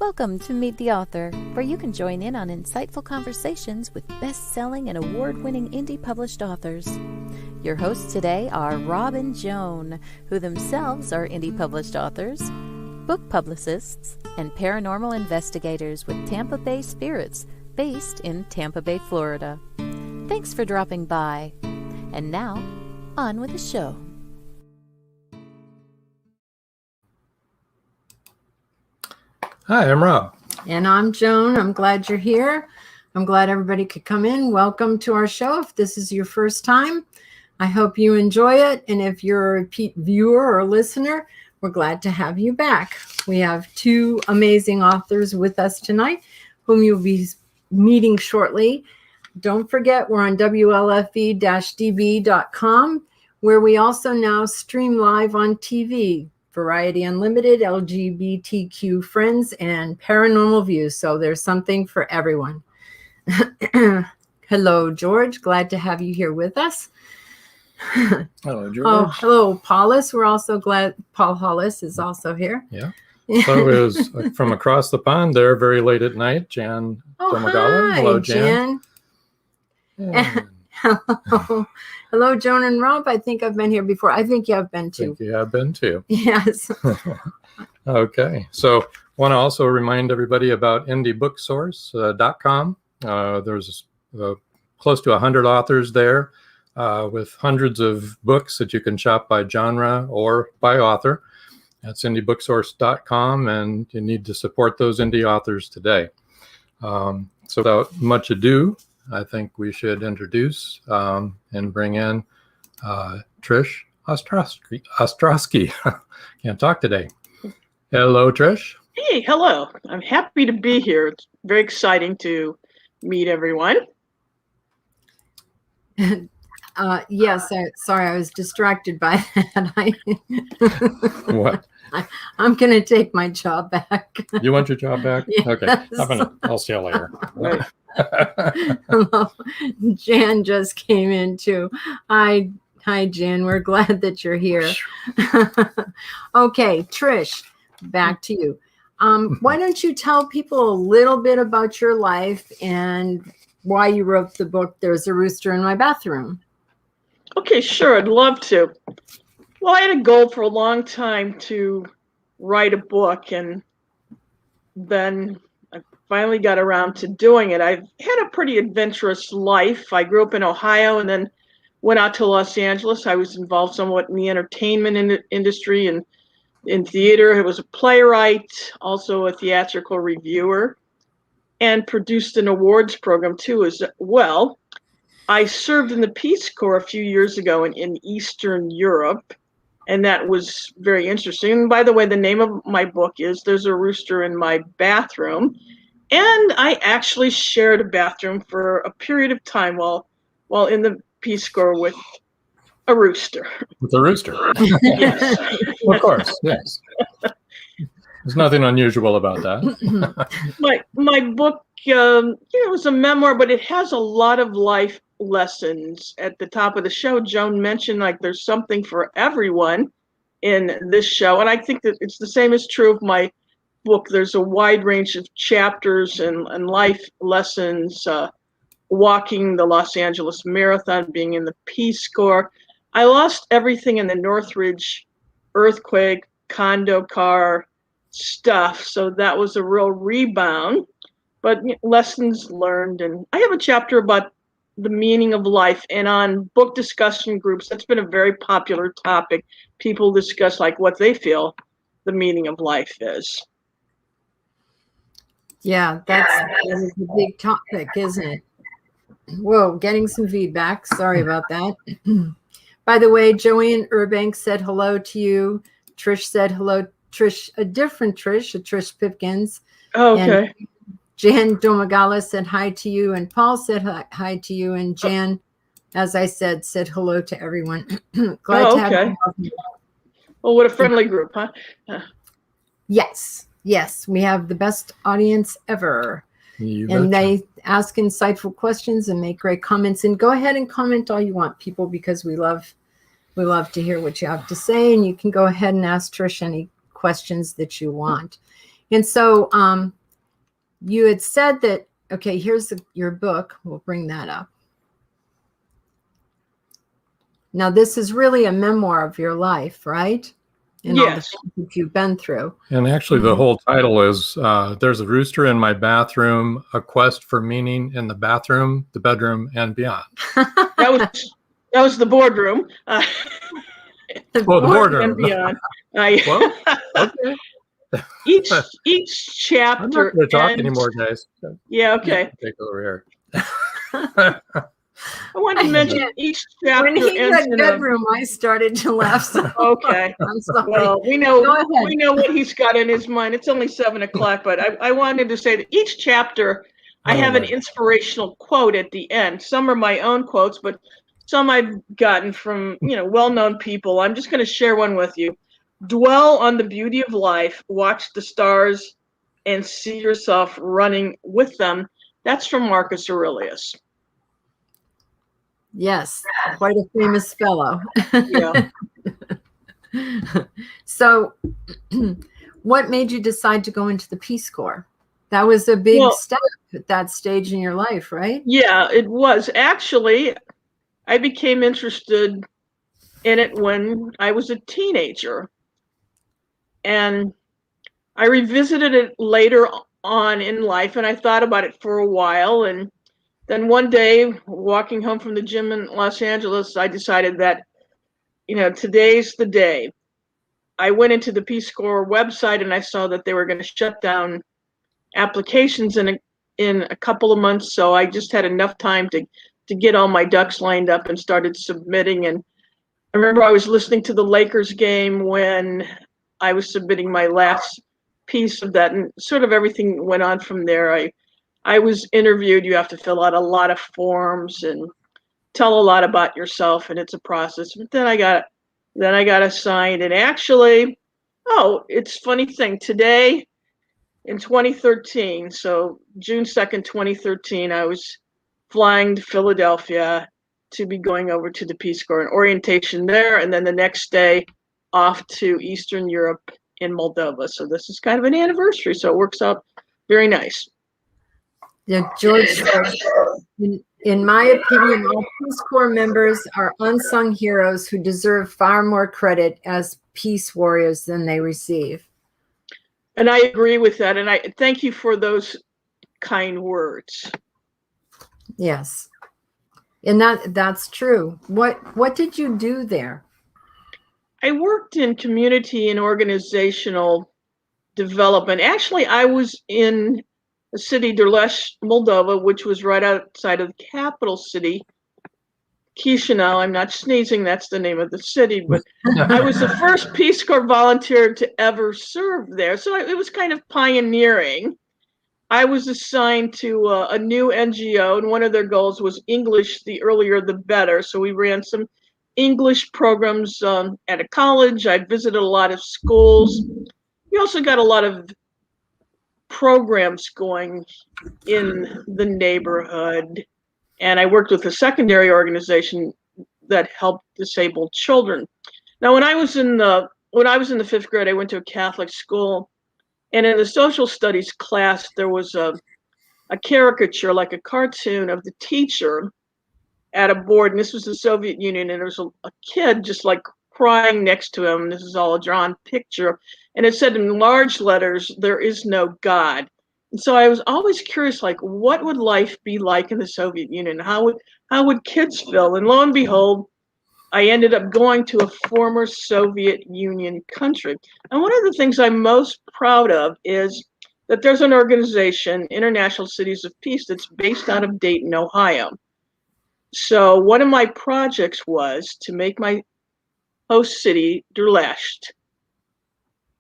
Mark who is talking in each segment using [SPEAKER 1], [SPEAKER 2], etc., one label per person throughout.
[SPEAKER 1] Welcome to Meet the Author, where you can join in on insightful conversations with best-selling and award-winning indie published authors. Your hosts today are Rob and Joan, who themselves are indie published authors, book publicists, and paranormal investigators with Tampa Bay Spirits, based in Tampa Bay, Florida. Thanks for dropping by. And now, on with the show.
[SPEAKER 2] Hi, I'm Rob.
[SPEAKER 3] And I'm Joan. I'm glad you're here. I'm glad everybody could come in. Welcome to our show. If this is your first time, I hope you enjoy it. And if you're a repeat viewer or listener, we're glad to have you back. We have two amazing authors with us tonight, whom you'll be meeting shortly. Don't forget, we're on WLFE-DB.com, where we also now stream live on TV. Variety Unlimited, LGBTQ Friends, and Paranormal Views. So there's something for everyone. Hello, George. Glad to have you here with us.
[SPEAKER 2] Hello, George.
[SPEAKER 3] Oh, hello, Paulus. We're also glad Paul Hollis is also here.
[SPEAKER 2] Yeah. So it was from across the pond there, very late at night, Jan Domagala.
[SPEAKER 3] Hi,
[SPEAKER 2] Hello, Jan.
[SPEAKER 3] Hello. Hello, Joan and Rob. I think I've been here before. I think you have been too.
[SPEAKER 2] I think you have been too.
[SPEAKER 3] Yes.
[SPEAKER 2] Okay. So want to also remind everybody about indiebooksource.com. There's close to 100 authors there with hundreds of books that you can shop by genre or by author. That's indiebooksource.com, and you need to support those indie authors today. So without much ado, I think we should introduce and bring in Trish Ostroski. Can't talk today. Hello, Trish.
[SPEAKER 4] Hey, hello. I'm happy to be here. It's very exciting to meet everyone.
[SPEAKER 3] Yes, sorry, I was distracted by that.
[SPEAKER 2] What?
[SPEAKER 3] I'm going to take my job back.
[SPEAKER 2] You want your job back?
[SPEAKER 3] Yes.
[SPEAKER 2] Okay. I'll see you later.
[SPEAKER 4] Right.
[SPEAKER 3] Jan just came in too. Hi, Jan. We're glad that you're here. Okay, Trish, back to you. Why don't you tell people a little bit about your life and why you wrote the book, There's a Rooster in My Bathroom?
[SPEAKER 4] Okay, sure. I'd love to. Well, I had a goal for a long time to write a book, and then I finally got around to doing it. I've had a pretty adventurous life. I grew up in Ohio and then went out to Los Angeles. I was involved somewhat in the entertainment industry and in theater. I was a playwright, also a theatrical reviewer, and produced an awards program too as well. I served in the Peace Corps a few years ago in Eastern Europe, and that was very interesting. And by the way, the name of my book is There's a Rooster in My Bathroom. And I actually shared a bathroom for a period of time while in the Peace Corps with a rooster.
[SPEAKER 2] With a rooster.
[SPEAKER 4] Yes.
[SPEAKER 2] Of course, yes. There's nothing unusual about that.
[SPEAKER 4] My book, it was a memoir, but it has a lot of life lessons. At the top of the show, Joan mentioned there's something for everyone in this show, and I think that it's the same is true of my book. There's a wide range of chapters and life lessons, walking the Los Angeles Marathon, being in the Peace Corps. I lost everything in the Northridge earthquake, condo car stuff, so that was a real rebound, but lessons learned. And I have a chapter about the meaning of life, and on book discussion groups, that's been a very popular topic. People discuss what they feel the meaning of life is.
[SPEAKER 3] Yeah, that is a big topic, isn't it? Whoa, getting some feedback. Sorry about that. By the way, Joanne Urbank said hello to you. Trish said hello. Trish, a different Trish, a Trish Pipkins.
[SPEAKER 4] Oh, okay.
[SPEAKER 3] And Jan Domagala said hi to you, and Paul said hi to you, and Jan, as I said hello to everyone. Glad to have you.
[SPEAKER 4] Well, what a friendly group, huh?
[SPEAKER 3] Yes, we have the best audience ever. And they ask insightful questions and make great comments. And go ahead and comment all you want, people, because we love to hear what you have to say. And you can go ahead and ask Trish any questions that you want. And so you had said that, okay, here's your book. We'll bring that up. Now, this is really a memoir of your life, right? And all the
[SPEAKER 4] Yes.
[SPEAKER 3] things that you've been through.
[SPEAKER 2] And actually, the whole title is There's a Rooster in My Bathroom, A Quest for Meaning in the Bathroom, the Bedroom, and Beyond.
[SPEAKER 4] That was the boardroom.
[SPEAKER 2] The boardroom.
[SPEAKER 4] And beyond.
[SPEAKER 2] Well, okay.
[SPEAKER 4] Each chapter.
[SPEAKER 2] I'm not going to talk anymore, guys.
[SPEAKER 4] Yeah, okay.
[SPEAKER 2] Take over here.
[SPEAKER 4] I wanted to mention each chapter.
[SPEAKER 3] When he said bedroom, I started to laugh. So
[SPEAKER 4] okay.
[SPEAKER 3] I'm sorry.
[SPEAKER 4] Well, we know what he's got in his mind. It's only 7:00, but I wanted to say that each chapter, I have an inspirational quote at the end. Some are my own quotes, but some I've gotten from well-known people. I'm just going to share one with you. Dwell on the beauty of life. Watch the stars, and see yourself running with them. That's from Marcus Aurelius.
[SPEAKER 3] Yes, quite a famous fellow.
[SPEAKER 4] Yeah.
[SPEAKER 3] So what made you decide to go into the Peace Corps? That was a big step at that stage in your life, right?
[SPEAKER 4] Yeah, it was. Actually, I became interested in it when I was a teenager. And I revisited it later on in life, and I thought about it for a while. And then one day, walking home from the gym in Los Angeles, I decided that, today's the day. I went into the Peace Corps website and I saw that they were going to shut down applications in a couple of months. So I just had enough time to get all my ducks lined up and started submitting. And I remember I was listening to the Lakers game when I was submitting my last piece of that, and sort of everything went on from there. I was interviewed. You have to fill out a lot of forms and tell a lot about yourself, and it's a process. But then I got assigned, and actually, it's a funny thing. Today, in 2013, so June 2nd, 2013, I was flying to Philadelphia to be going over to the Peace Corps, an orientation there, and then the next day off to Eastern Europe in Moldova. So this is kind of an anniversary, so it works out very nice.
[SPEAKER 3] Yeah, George, in my opinion, all Peace Corps members are unsung heroes who deserve far more credit as peace warriors than they receive.
[SPEAKER 4] And I agree with that. And I thank you for those kind words.
[SPEAKER 3] Yes. And that's true. What did you do there?
[SPEAKER 4] I worked in community and organizational development. Actually, I was in a city, Derlesh, Moldova, which was right outside of the capital city, Chisinau. I'm not sneezing, that's the name of the city, but I was the first Peace Corps volunteer to ever serve there. So it was kind of pioneering. I was assigned to a new NGO, and one of their goals was English, the earlier the better. So we ran some English programs at a college. I visited a lot of schools. We also got a lot of programs going in the neighborhood. And I worked with a secondary organization that helped disabled children. Now, when I was in the 5th grade, I went to a Catholic school. And in the social studies class, there was a caricature, like a cartoon of the teacher at a board. And this was the Soviet Union. And there was a kid just like crying next to him. This is all a drawn picture. And it said in large letters, "There is no God." And so I was always curious, like, what would life be like in the Soviet Union? How would kids feel? And lo and behold, I ended up going to a former Soviet Union country. And one of the things I'm most proud of is that there's an organization, International Cities of Peace, that's based out of Dayton, Ohio. So one of my projects was to make my host city, Derlesh,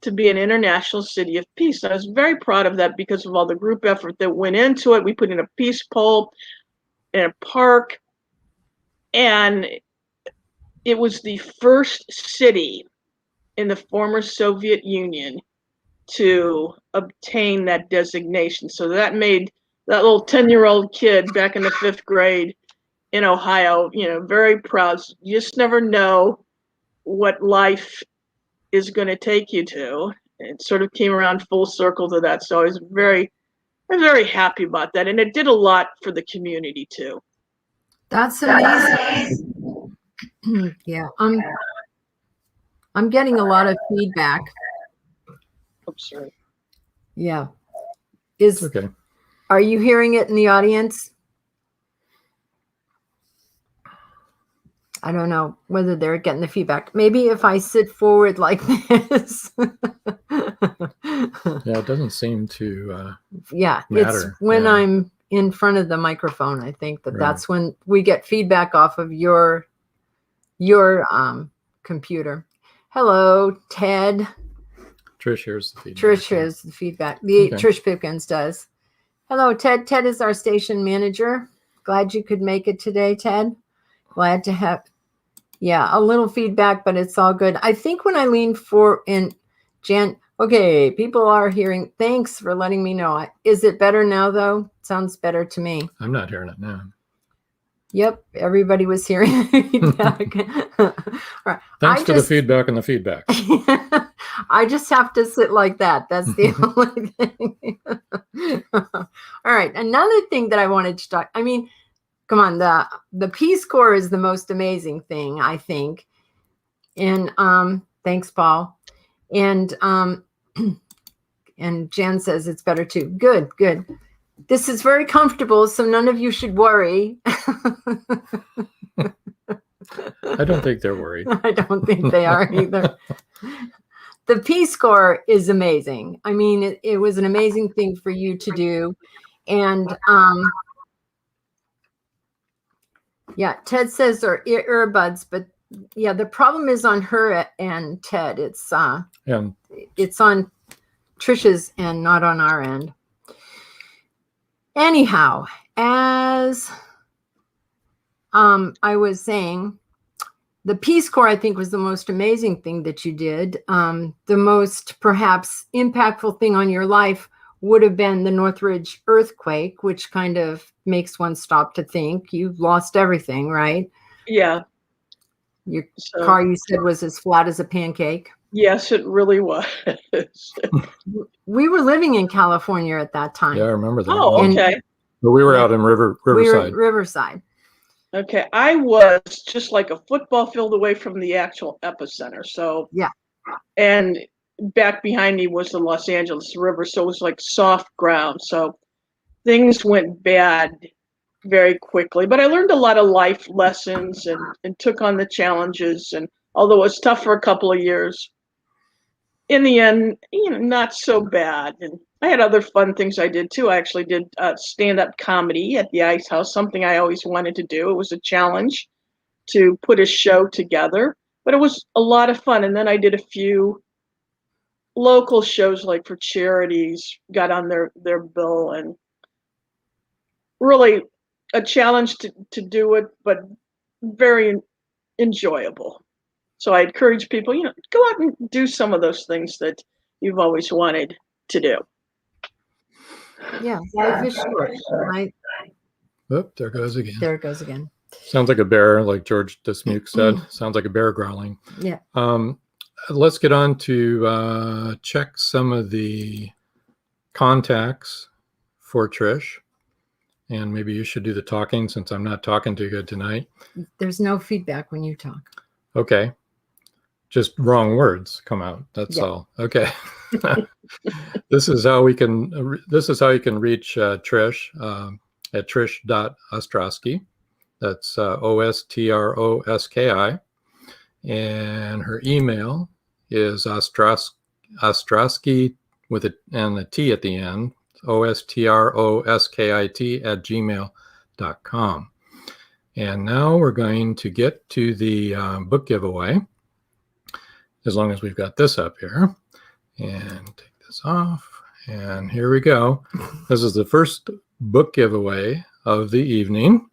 [SPEAKER 4] to be an international city of peace. And I was very proud of that because of all the group effort that went into it. We put in a peace pole in a park, and it was the first city in the former Soviet Union to obtain that designation. So that made that little 10-year-old kid back in the 5th grade in Ohio, very proud. You just never know what life is going to take you to. it sort of came around full circle to that. So I'm very happy about that. And it did a lot for the community too.
[SPEAKER 3] That's amazing. Yeah, I'm getting a lot of feedback.
[SPEAKER 4] Oops, sorry.
[SPEAKER 3] Yeah.
[SPEAKER 2] Okay.
[SPEAKER 3] Are you hearing it in the audience? I don't know whether they're getting the feedback. Maybe if I sit forward like this.
[SPEAKER 2] Yeah, it doesn't seem to
[SPEAKER 3] yeah,
[SPEAKER 2] matter.
[SPEAKER 3] It's when
[SPEAKER 2] Yeah.
[SPEAKER 3] I'm in front of the microphone, I think
[SPEAKER 2] Right.
[SPEAKER 3] that's when we get feedback off of your computer. Hello, Ted.
[SPEAKER 2] Trish hears the feedback.
[SPEAKER 3] Trish hears the feedback. Trish Pipkins does. Hello, Ted. Ted is our station manager. Glad you could make it today, Ted. Glad to have, a little feedback, but it's all good. I think when I leaned Jan, okay, people are hearing. Thanks for letting me know. Is it better now, though? Sounds better to me.
[SPEAKER 2] I'm not hearing it now.
[SPEAKER 3] Yep, everybody was hearing feedback. All right.
[SPEAKER 2] Thanks for the feedback and the feedback.
[SPEAKER 3] I just have to sit like that. That's the only thing. All right. Another thing that I wanted to talk, come on, the Peace Corps is the most amazing thing, I think. And thanks, Paul. And Jan says it's better too. Good. This is very comfortable, so none of you should worry.
[SPEAKER 2] I don't think they're worried.
[SPEAKER 3] I don't think they are either. The Peace Corps is amazing. It was an amazing thing for you to do. And Ted says they're earbuds, but the problem is on her and Ted. It's on Trish's end, not on our end. Anyhow, as I was saying, the Peace Corps, I think, was the most amazing thing that you did. The most perhaps impactful thing on your life would have been the Northridge earthquake, which kind of makes one stop to think. You've lost everything, right?
[SPEAKER 4] Yeah.
[SPEAKER 3] Your car, you said, was as flat as a pancake.
[SPEAKER 4] Yes, it really was.
[SPEAKER 3] We were living in California at that time.
[SPEAKER 2] Yeah, I remember that.
[SPEAKER 4] Oh, okay.
[SPEAKER 2] But we were out in Riverside.
[SPEAKER 3] We were at Riverside.
[SPEAKER 4] Okay, I was just like a football field away from the actual epicenter. So and back behind me was the Los Angeles River, so it was like soft ground. So things went bad very quickly, but I learned a lot of life lessons and took on the challenges. And although it was tough for a couple of years, in the end, not so bad. And I had other fun things I did too. I actually did stand-up comedy at the Ice House, something I always wanted to do. It was a challenge to put a show together, but it was a lot of fun. And then I did a few local shows, like for charities, got on their bill, and really a challenge to do it, but very enjoyable. So I encourage people, go out and do some of those things that you've always wanted to do.
[SPEAKER 3] Yeah, life is short, right?
[SPEAKER 2] Oop, there it goes again.
[SPEAKER 3] There it goes again.
[SPEAKER 2] Sounds like a bear, like George Dismuke said. Sounds like a bear growling.
[SPEAKER 3] Yeah.
[SPEAKER 2] Let's get on to check some of the contacts for Trish. And maybe you should do the talking, since I'm not talking too good tonight.
[SPEAKER 3] There's no feedback when you talk.
[SPEAKER 2] Okay. Just wrong words come out. That's all. Okay. This is how you can reach Trish at trish.ostroski. That's OSTROSKI. And her email is Ostroski with a T at the end. OSTROSKIT@gmail.com. And now we're going to get to the book giveaway, as long as we've got this up here. And take this off. And here we go. This is the first book giveaway of the evening.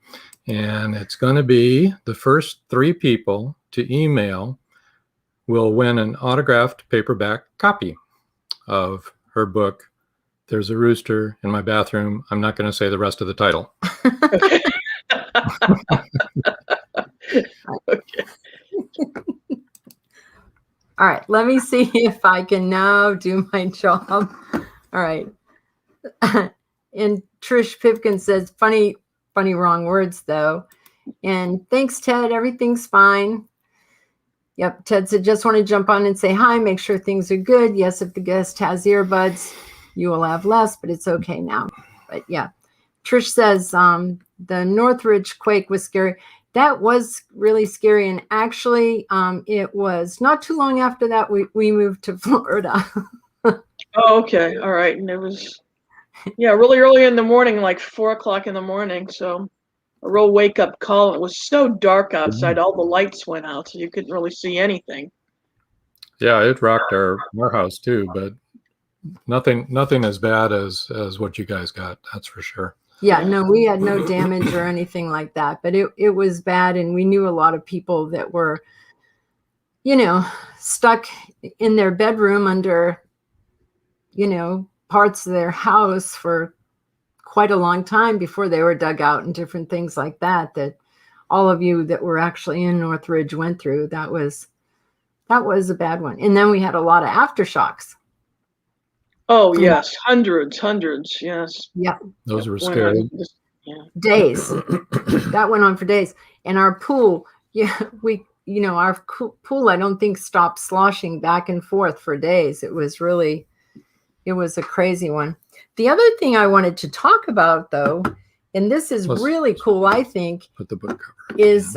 [SPEAKER 2] And it's going to be the first 3 people to email will win an autographed paperback copy of her book, There's a Rooster in My Bathroom. I'm not going to say the rest of the title.
[SPEAKER 4] Okay.
[SPEAKER 3] All right, let me see if I can now do my job. All right. And Trish Pipkin says, funny, wrong words, though. And thanks, Ted. Everything's fine. Yep. Ted said, just want to jump on and say hi, make sure things are good. Yes, if the guest has earbuds, you will have less, but it's okay now. But yeah. Trish says, the Northridge quake was scary. That was really scary. And actually, it was not too long after that we moved to Florida.
[SPEAKER 4] Oh, okay. All right. And it was, really early in the morning, like 4:00 in the morning. So a real wake up call. It was so dark outside. All the lights went out, so you couldn't really see anything.
[SPEAKER 2] Yeah, it rocked our house too, but nothing as bad as what you guys got. That's for sure.
[SPEAKER 3] Yeah, no, we had no damage or anything like that, but it was bad. And we knew a lot of people that were, stuck in their bedroom under, parts of their house for quite a long time before they were dug out and different things like that all of you that were actually in Northridge went through. That was a bad one. And then we had a lot of aftershocks.
[SPEAKER 4] Oh, yes. Hundreds. Yes.
[SPEAKER 3] Yeah.
[SPEAKER 2] Those were scary.
[SPEAKER 3] Days. That went on for days. And our pool, our pool, I don't think stopped sloshing back and forth for days. It was a crazy one. The other thing I wanted to talk about, though, and this is really cool, I think,
[SPEAKER 2] put the book cover
[SPEAKER 3] is,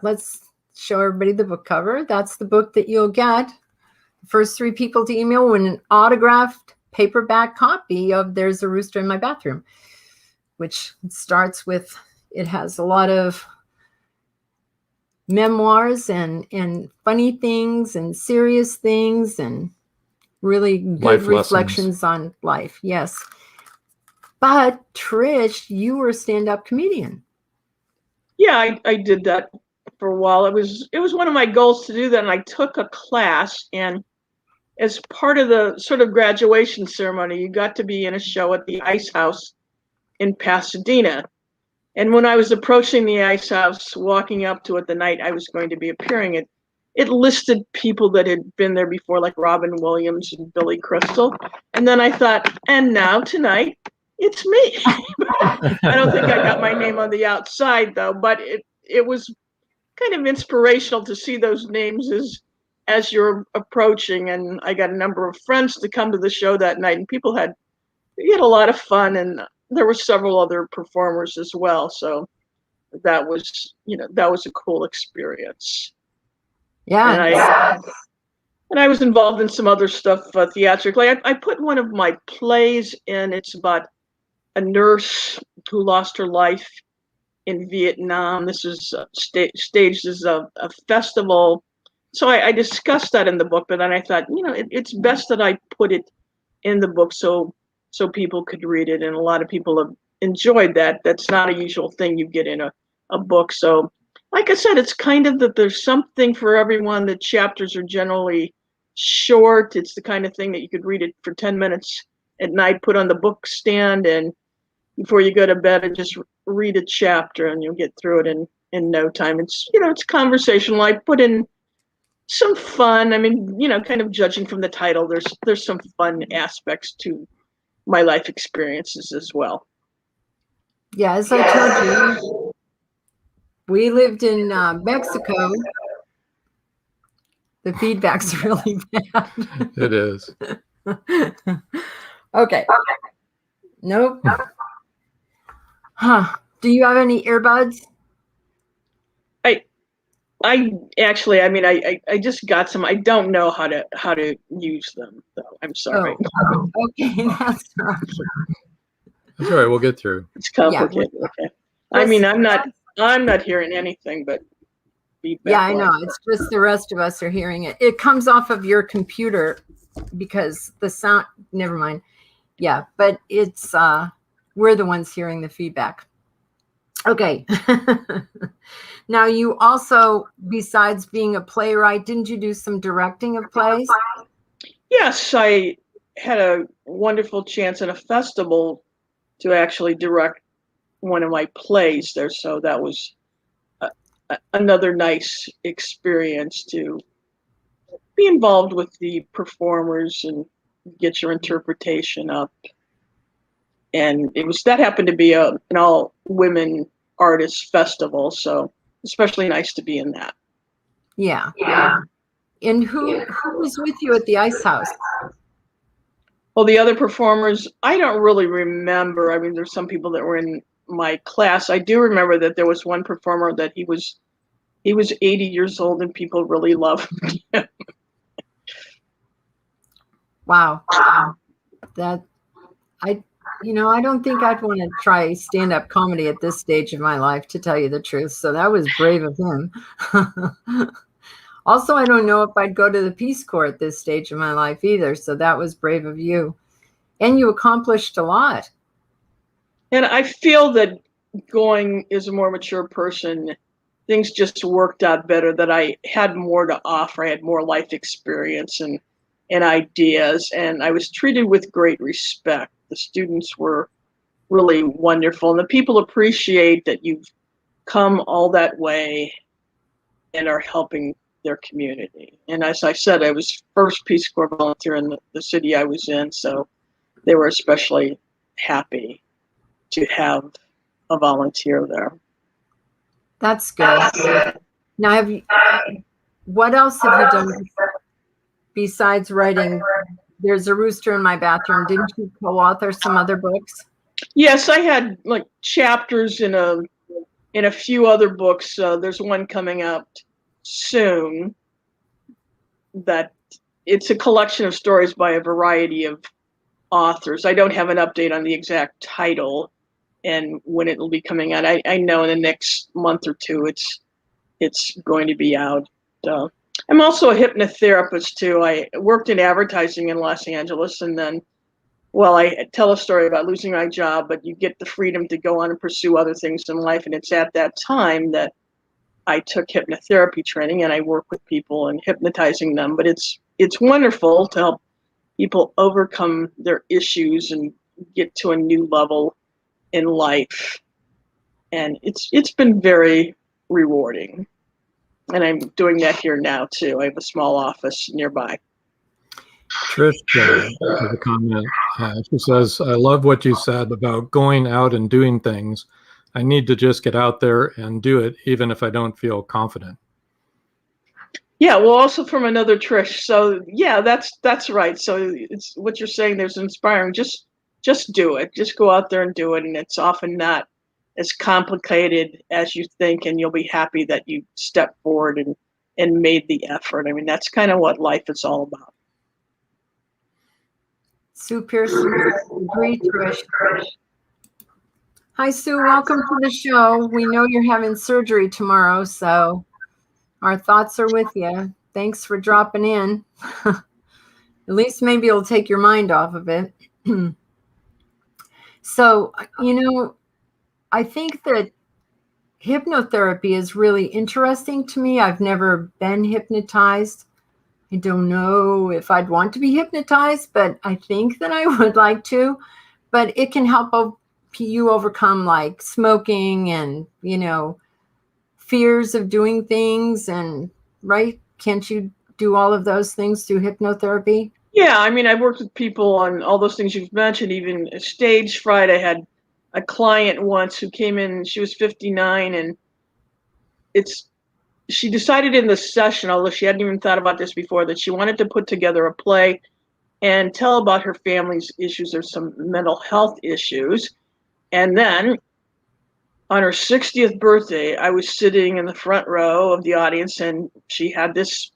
[SPEAKER 3] let's show everybody the book cover. That's the book that you'll get. The first 3 people to email win an autographed paperback copy of There's a Rooster in My Bathroom, which starts with, it has a lot of memoirs and funny things and serious things and really good
[SPEAKER 2] life
[SPEAKER 3] reflections
[SPEAKER 2] lessons
[SPEAKER 3] on life. Yes. But Trish, you were a stand-up comedian.
[SPEAKER 4] Yeah, I did that for a while. It was one of my goals to do that. And I took a class, and as part of the sort of graduation ceremony, you got to be in a show at the Ice House in Pasadena. And when I was approaching the Ice House, walking up to it the night I was going to be appearing, it listed people that had been there before, like Robin Williams and Billy Crystal. And then I thought, and now tonight, it's me. I don't think I got my name on the outside, though, but it was kind of inspirational to see those names as you're approaching. And I got a number of friends to come to the show that night, and we had a lot of fun, and there were several other performers as well. So that was a cool experience.
[SPEAKER 3] Yeah.
[SPEAKER 4] And I was involved in some other stuff theatrically. I put one of my plays in. It's about a nurse who lost her life in Vietnam. This was staged as a festival. So I discussed that in the book, but then I thought, it's best that I put it in the book so people could read it. And a lot of people have enjoyed that. That's not a usual thing you get in a book. So like I said, it's kind of that there's something for everyone. The chapters are generally short. It's the kind of thing that you could read it for 10 minutes at night, put on the book stand, and before you go to bed, and just read a chapter, and you'll get through it in no time. It's it's conversational. I put in some fun. I mean, kind of judging from the title, there's some fun aspects to my life experiences as well.
[SPEAKER 3] Yeah, as I told you, we lived in Mexico. The feedback's really bad.
[SPEAKER 2] It is.
[SPEAKER 3] Okay. Nope. Huh. Do you have any earbuds?
[SPEAKER 4] I actually, I just got some. I don't know how to use them, though. I'm sorry.
[SPEAKER 3] Oh, okay, that's all right.
[SPEAKER 2] That's all right. We'll get through.
[SPEAKER 4] It's complicated. Okay. I'm not hearing anything but feedback.
[SPEAKER 3] Yeah, I know. It's just the rest of us are hearing it. It comes off of your computer because the sound. Never mind. Yeah, but it's we're the ones hearing the feedback. Okay. Now, you also, besides being a playwright, didn't you do some directing of plays?
[SPEAKER 4] Yes, I had a wonderful chance at a festival to actually direct one of my plays there. So that was another nice experience to be involved with the performers and get your interpretation up. And that happened to be an all women artist festival, so especially nice to be in that.
[SPEAKER 3] Yeah. And who was with you at the Ice House?
[SPEAKER 4] Well, the other performers, I don't really remember. I mean, there's some people that were in my class. I do remember that there was one performer that he was 80 years old and people really loved him.
[SPEAKER 3] Wow. That I don't think I'd want to try stand-up comedy at this stage of my life, to tell you the truth. So that was brave of him. Also, I don't know if I'd go to the Peace Corps at this stage of my life either. So that was brave of you. And you accomplished a lot.
[SPEAKER 4] And I feel that going as a more mature person, things just worked out better, that I had more to offer. I had more life experience and ideas, and I was treated with great respect. The students were really wonderful, and the people appreciate that you've come all that way and are helping their community. And as I said, I was first Peace Corps volunteer in the city I was in, so they were especially happy to have a volunteer there.
[SPEAKER 3] That's good. Now, what else have you done besides writing There's a Rooster in My Bathroom? Didn't you co-author some other books?
[SPEAKER 4] Yes, I had like chapters in a few other books. There's one coming out soon that it's a collection of stories by a variety of authors. I don't have an update on the exact title and when it will be coming out. I know in the next month or two it's going to be out. I'm also a hypnotherapist too. I worked in advertising in Los Angeles, and then, well, I tell a story about losing my job, but you get the freedom to go on and pursue other things in life. And it's at that time that I took hypnotherapy training, and I work with people and hypnotizing them. But it's wonderful to help people overcome their issues and get to a new level in life. And it's been very rewarding. And I'm doing that here now too. I have a small office nearby.
[SPEAKER 2] Trish has a comment. She says, I love what you said about going out and doing things. I need to just get out there and do it, even if I don't feel confident.
[SPEAKER 4] Yeah, well, also from another Trish. So yeah, that's right. So it's what you're saying. There's inspiring. Just do it. Just go out there and do it. And it's often not as complicated as you think, and you'll be happy that you stepped forward and made the effort. I mean, that's kind of what life is all about.
[SPEAKER 3] Sue Pearson, agree, Trish. Hi, Sue. Welcome to the show. We know you're having surgery tomorrow, so our thoughts are with you. Thanks for dropping in. At least maybe it'll take your mind off of it. So, I think that hypnotherapy is really interesting to me. I've never been hypnotized. I don't know if I'd want to be hypnotized, but I think that I would like to. But it can help you overcome like smoking and, fears of doing things. And right? Can't you do all of those things through hypnotherapy?
[SPEAKER 4] Yeah, I mean, I've worked with people on all those things you've mentioned, even stage fright. I had a client once who came in, she was 59, and she decided in the session, although she hadn't even thought about this before, that she wanted to put together a play and tell about her family's issues. There's some mental health issues. And then on her 60th birthday, I was sitting in the front row of the audience, and she had this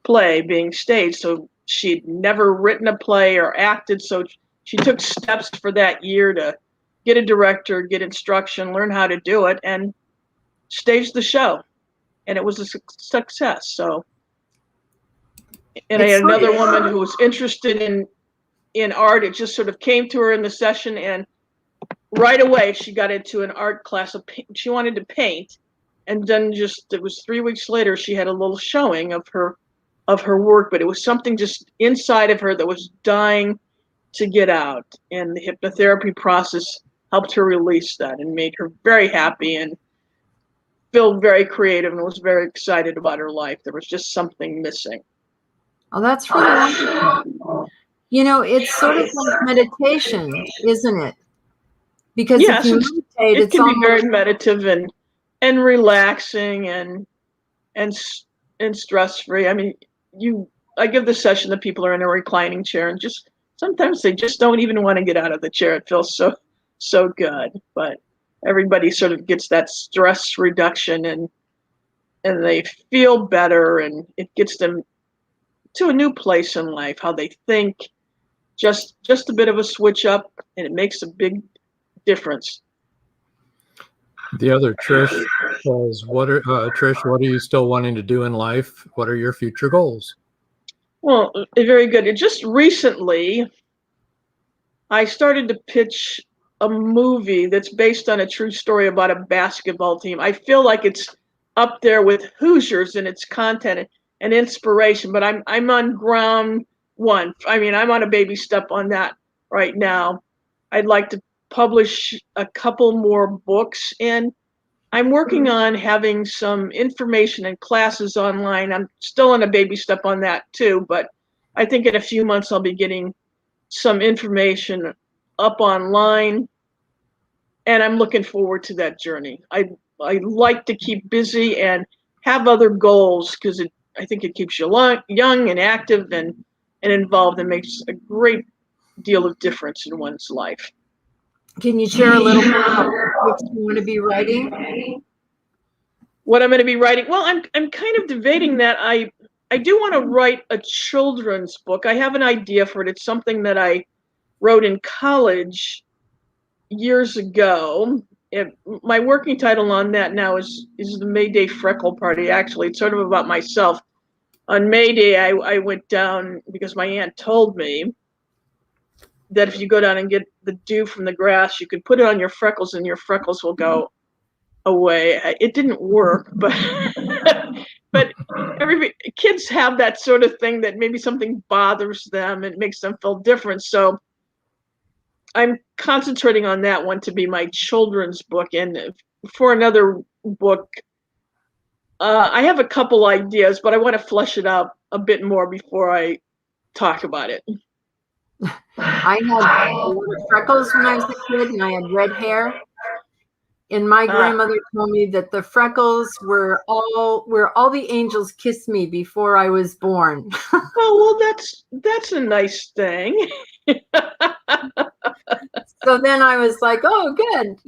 [SPEAKER 4] play being staged. So she'd never written a play or acted. So she took steps for that year to get a director, get instruction, learn how to do it, and stage the show. And it was a success. So, and I had another woman who was interested in art. It just sort of came to her in the session, and right away she got into an art class. She wanted to paint, and then it was 3 weeks later, she had a little showing of her work, but it was something just inside of her that was dying to get out. And the hypnotherapy process helped her release that and made her very happy and feel very creative and was very excited about her life. There was just something missing.
[SPEAKER 3] Oh, that's really wonderful. You know, it's sort of like meditation, isn't it? Because if
[SPEAKER 4] Yes,
[SPEAKER 3] you
[SPEAKER 4] it's,
[SPEAKER 3] meditate,
[SPEAKER 4] it
[SPEAKER 3] it's
[SPEAKER 4] can be very
[SPEAKER 3] almost
[SPEAKER 4] meditative and relaxing and s- and stress free. I mean, I give the session that people are in a reclining chair and just sometimes they just don't even want to get out of the chair. It feels so good, but everybody sort of gets that stress reduction and they feel better and it gets them to a new place in life, how they think, just a bit of a switch up, and it makes a big difference.
[SPEAKER 2] The other Trish says, Trish, what are you still wanting to do in life? What are your future goals?
[SPEAKER 4] Well, very good. It just recently, I started to pitch a movie that's based on a true story about a basketball team. I feel like it's up there with Hoosiers in its content and inspiration, but I'm on ground one. I mean, I'm on a baby step on that right now. I'd like to publish a couple more books, and I'm working on having some information and classes online. I'm still on a baby step on that too, but I think in a few months I'll be getting some information up online, and I'm looking forward to that journey. I like to keep busy and have other goals because I think it keeps you young and active and involved and makes a great deal of difference in one's life.
[SPEAKER 3] Can you share a little bit about what books you want to be writing?
[SPEAKER 4] What I'm going to be writing? Well, I'm kind of debating that. I do want to write a children's book. I have an idea for it. It's something that I wrote in college years ago. My working title on that now is the May Day Freckle Party. Actually, it's sort of about myself. On May Day, I went down because my aunt told me that if you go down and get the dew from the grass, you can put it on your freckles and your freckles will go away. It didn't work, but but kids have that sort of thing that maybe something bothers them and makes them feel different. So I'm concentrating on that one to be my children's book. And for another book, I have a couple ideas, but I want to flesh it out a bit more before I talk about it.
[SPEAKER 3] I had a lot of freckles when I was a kid, and I had red hair. And my grandmother told me that the freckles were where all the angels kissed me before I was born.
[SPEAKER 4] Oh, well, that's a nice thing.
[SPEAKER 3] So then I was like, oh, good.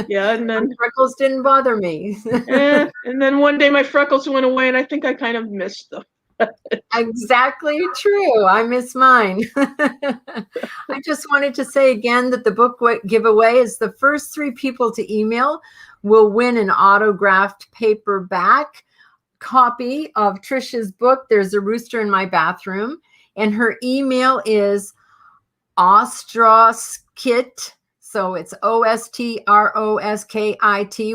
[SPEAKER 4] Yeah, and then
[SPEAKER 3] my freckles didn't bother me.
[SPEAKER 4] and then one day my freckles went away, and I think I kind of missed them.
[SPEAKER 3] Exactly true. I miss mine. I just wanted to say again that the book giveaway is the first 3 people to email will win an autographed paperback copy of Trisha's book, There's a Rooster in My Bathroom. And her email is Ostroskit. So it's OSTROSKIT,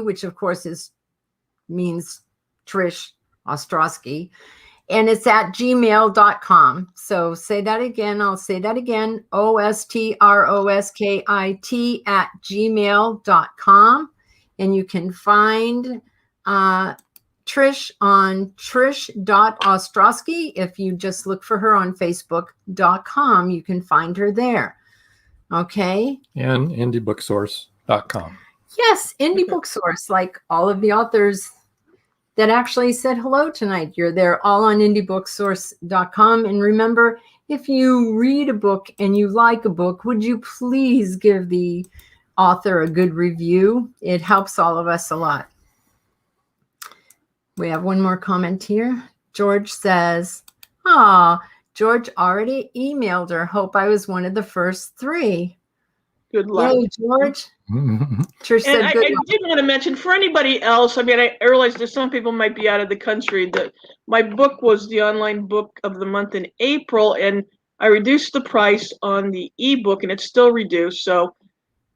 [SPEAKER 3] which of course means Trish Ostroski. And it's at gmail.com. So say that again. I'll say that again. OSTROSKIT at gmail.com. And you can find Trish on trish.ostroski. If you just look for her on facebook.com, you can find her there. Okay.
[SPEAKER 2] And indiebooksource.com.
[SPEAKER 3] Yes, Indie Book Source, like all of the authors that actually said hello tonight. They're all on indiebooksource.com. And remember, if you read a book and you like a book, would you please give the author a good review? It helps all of us a lot. We have one more comment here. George says, George already emailed her. Hope I was one of the first 3.
[SPEAKER 4] Good luck.
[SPEAKER 3] Yay, George.
[SPEAKER 4] Trish said, I did want to mention for anybody else, I mean, I realize that some people might be out of the country, that my book was the online book of the month in April, and I reduced the price on the ebook, and it's still reduced. So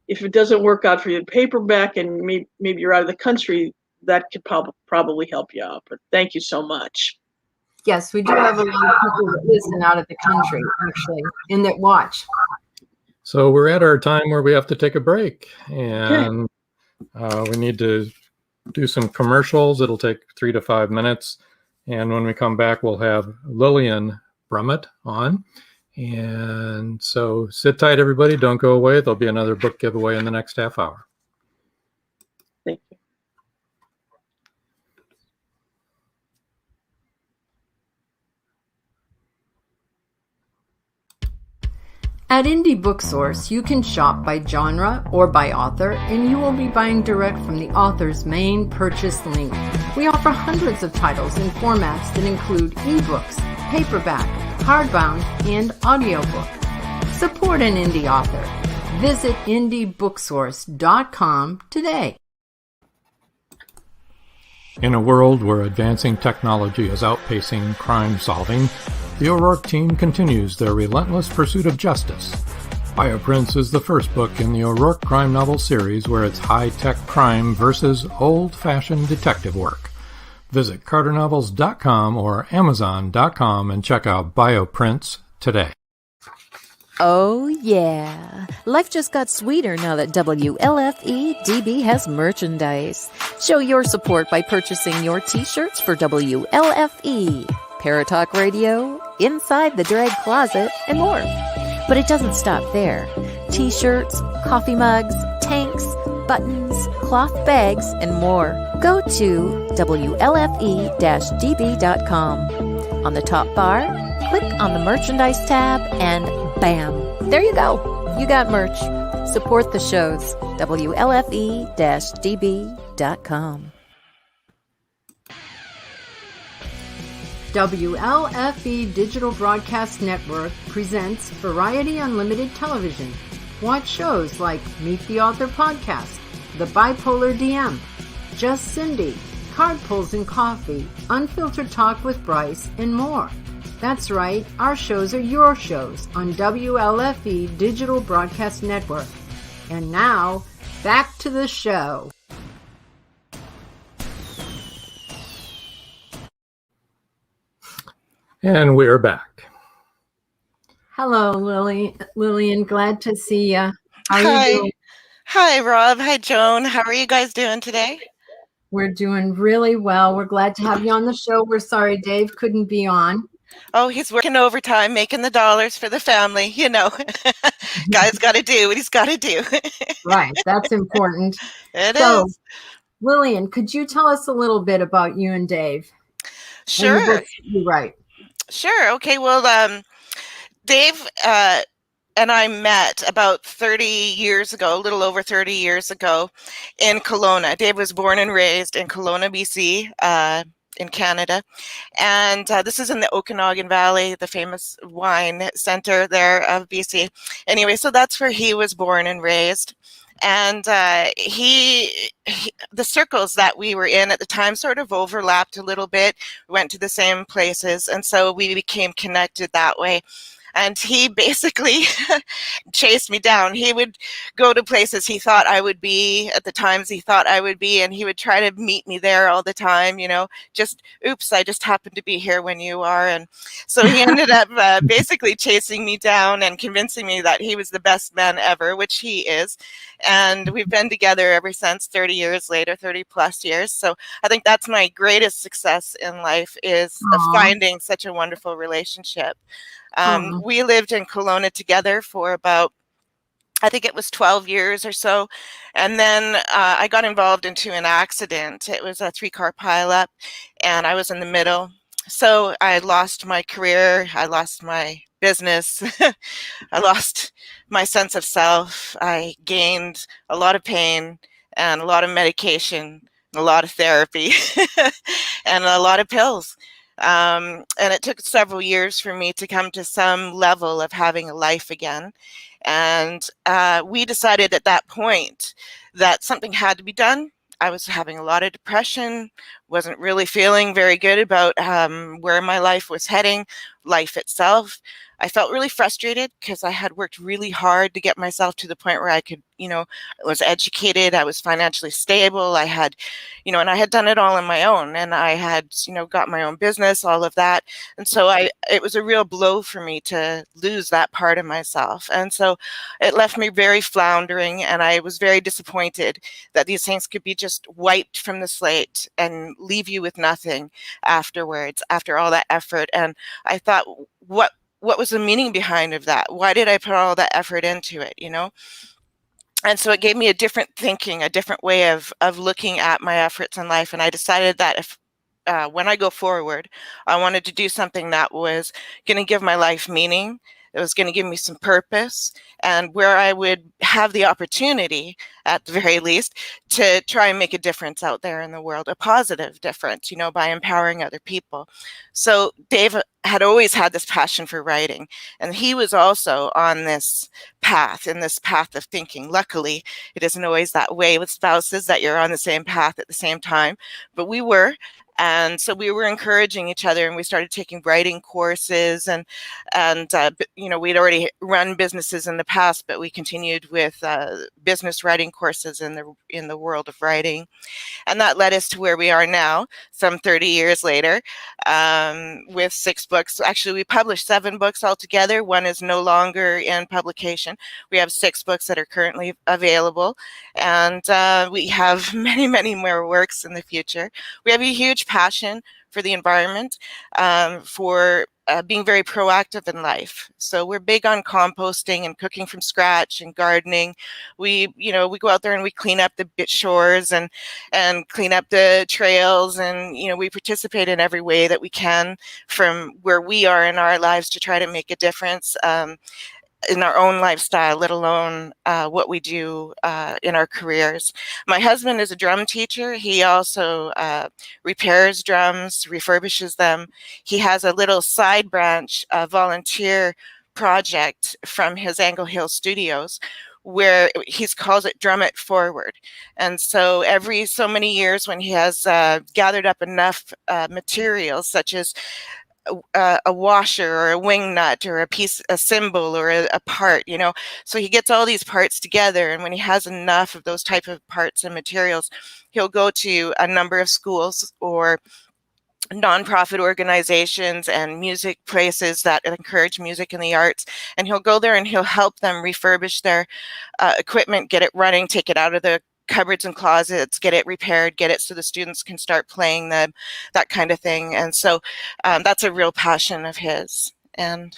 [SPEAKER 4] if it doesn't work out for you, paperback, and maybe you're out of the country, that could probably help you out. But thank you so much.
[SPEAKER 3] Yes, we do have a lot of people that listen out of the country, actually, and that watch.
[SPEAKER 2] So we're at our time where we have to take a break, and we need to do some commercials. It'll take 3 to 5 minutes, And when we come back, we'll have Lillian Brummet on. And so sit tight, everybody. Don't go away. There'll be another book giveaway in the next half hour.
[SPEAKER 4] Thank you.
[SPEAKER 3] At Indie Book Source, you can shop by genre or by author, and you will be buying direct from the author's main purchase link. We offer hundreds of titles in formats that include ebooks, paperback, hardbound, and audiobook. Support an indie author. Visit indiebooksource.com today.
[SPEAKER 2] In a world where advancing technology is outpacing crime solving, the O'Rourke team continues their relentless pursuit of justice. Bioprints is the first book in the O'Rourke crime novel series where it's high-tech crime versus old-fashioned detective work. Visit carternovels.com or amazon.com and check out Bioprints today.
[SPEAKER 1] Oh, yeah. Life just got sweeter now that WLFE-DB has merchandise. Show your support by purchasing your t-shirts for WLFE, Paratalk Radio, Inside the Drag Closet, and more. But it doesn't stop there. T-shirts, coffee mugs, tanks, buttons, cloth bags, and more. Go to WLFE-DB.com. On the top bar, click on the merchandise tab and bam, there you go. You got merch. Support the shows. WLFE-DB.com.
[SPEAKER 3] WLFE Digital Broadcast Network presents Variety Unlimited Television. Watch shows like Meet the Author Podcast, The Bipolar DM, Just Cindy, Card Pulls and Coffee, Unfiltered Talk with Bryce, and more. That's right, our shows are your shows on WLFE Digital Broadcast Network. And now, back to the show.
[SPEAKER 2] And we're back.
[SPEAKER 3] Hello, Lillian. Glad to see you. How are
[SPEAKER 5] Hi.
[SPEAKER 3] you doing?
[SPEAKER 5] Hi, Rob. Hi, Joan. How are you guys doing today?
[SPEAKER 3] We're doing really well. We're glad to have you on the show. We're sorry Dave couldn't be on.
[SPEAKER 5] Oh, he's working overtime, making the dollars for the family. You know, guy's got to do what he's got to do.
[SPEAKER 3] Right. That's important.
[SPEAKER 5] It
[SPEAKER 3] So,
[SPEAKER 5] is.
[SPEAKER 3] Lillian, could you tell us a little bit about you and Dave? And the
[SPEAKER 5] Sure.
[SPEAKER 3] books you write.
[SPEAKER 5] Sure. Okay. Well, Dave and I met about 30 years ago, a little over 30 years ago in Kelowna. Dave was born and raised in Kelowna, BC, in Canada. And this is in the Okanagan Valley, the famous wine center there of BC. Anyway, so that's where he was born and raised. And the circles that we were in at the time sort of overlapped a little bit. We went to the same places, and so we became connected that way. And he basically chased me down. He would go to places he thought I would be at the times he thought I would be, and he would try to meet me there all the time, you know, just, oops, I just happened to be here when you are. And so he ended up basically chasing me down and convincing me that he was the best man ever, which he is. And we've been together ever since, 30 years later, 30 plus years. So I think that's my greatest success in life is finding such a wonderful relationship. We lived in Kelowna together for about, I think it was 12 years or so. And then I got involved into an accident. It was a 3-car pileup, and I was in the middle. So I lost my career. I lost my business. I lost my sense of self. I gained a lot of pain and a lot of medication, a lot of therapy, and a lot of pills. And it took several years for me to come to some level of having a life again. And we decided at that point that something had to be done. I was having a lot of depression, wasn't really feeling very good about where my life was heading, life itself. I felt really frustrated because I had worked really hard to get myself to the point where I could, you know, I was educated, I was financially stable, I had, you know, and I had done it all on my own, and I had, you know, got my own business, all of that. And so it was a real blow for me to lose that part of myself. And so it left me very floundering, and I was very disappointed that these things could be just wiped from the slate and leave you with nothing afterwards, after all that effort. And I thought, what was the meaning behind of that? Why did I put all that effort into it, you know? And so it gave me a different thinking, a different way of looking at my efforts in life. And I decided that if when I go forward, I wanted to do something that was going to give my life meaning. It was going to give me some purpose, and where I would have the opportunity, at the very least, to try and make a difference out there in the world, a positive difference, you know, by empowering other people. So Dave had always had this passion for writing, and he was also on this path, in this path of thinking. Luckily, it isn't always that way with spouses, that you're on the same path at the same time, but we were. And so we were encouraging each other, and we started taking writing courses, and you know, we'd already run businesses in the past, but we continued with business writing courses in the world of writing. And that led us to where we are now, some 30 years later, with 6 books. Actually, we published 7 books altogether. One is no longer in publication. We have 6 books that are currently available, and we have many, many more works in the future. We have a huge passion for the environment, for being very proactive in life. So we're big on composting and cooking from scratch and gardening. We go out there and we clean up the shores and clean up the trails, and we participate in every way that we can from where we are in our lives to try to make a difference in our own lifestyle, let alone what we do in our careers. My husband is a drum teacher. He also repairs drums, refurbishes them. He has a little side branch volunteer project from his Angle Hill studios, where he calls it Brummet Forward. And so every so many years, when he has gathered up enough materials, such as a washer or a wing nut or a cymbal or a part, so he gets all these parts together, and when he has enough of those type of parts and materials, he'll go to a number of schools or nonprofit organizations and music places that encourage music and the arts, and he'll go there and he'll help them refurbish their equipment, get it running, take it out of the cupboards and closets, get it repaired, get it so the students can start playing them, that kind of thing. And so that's a real passion of his. And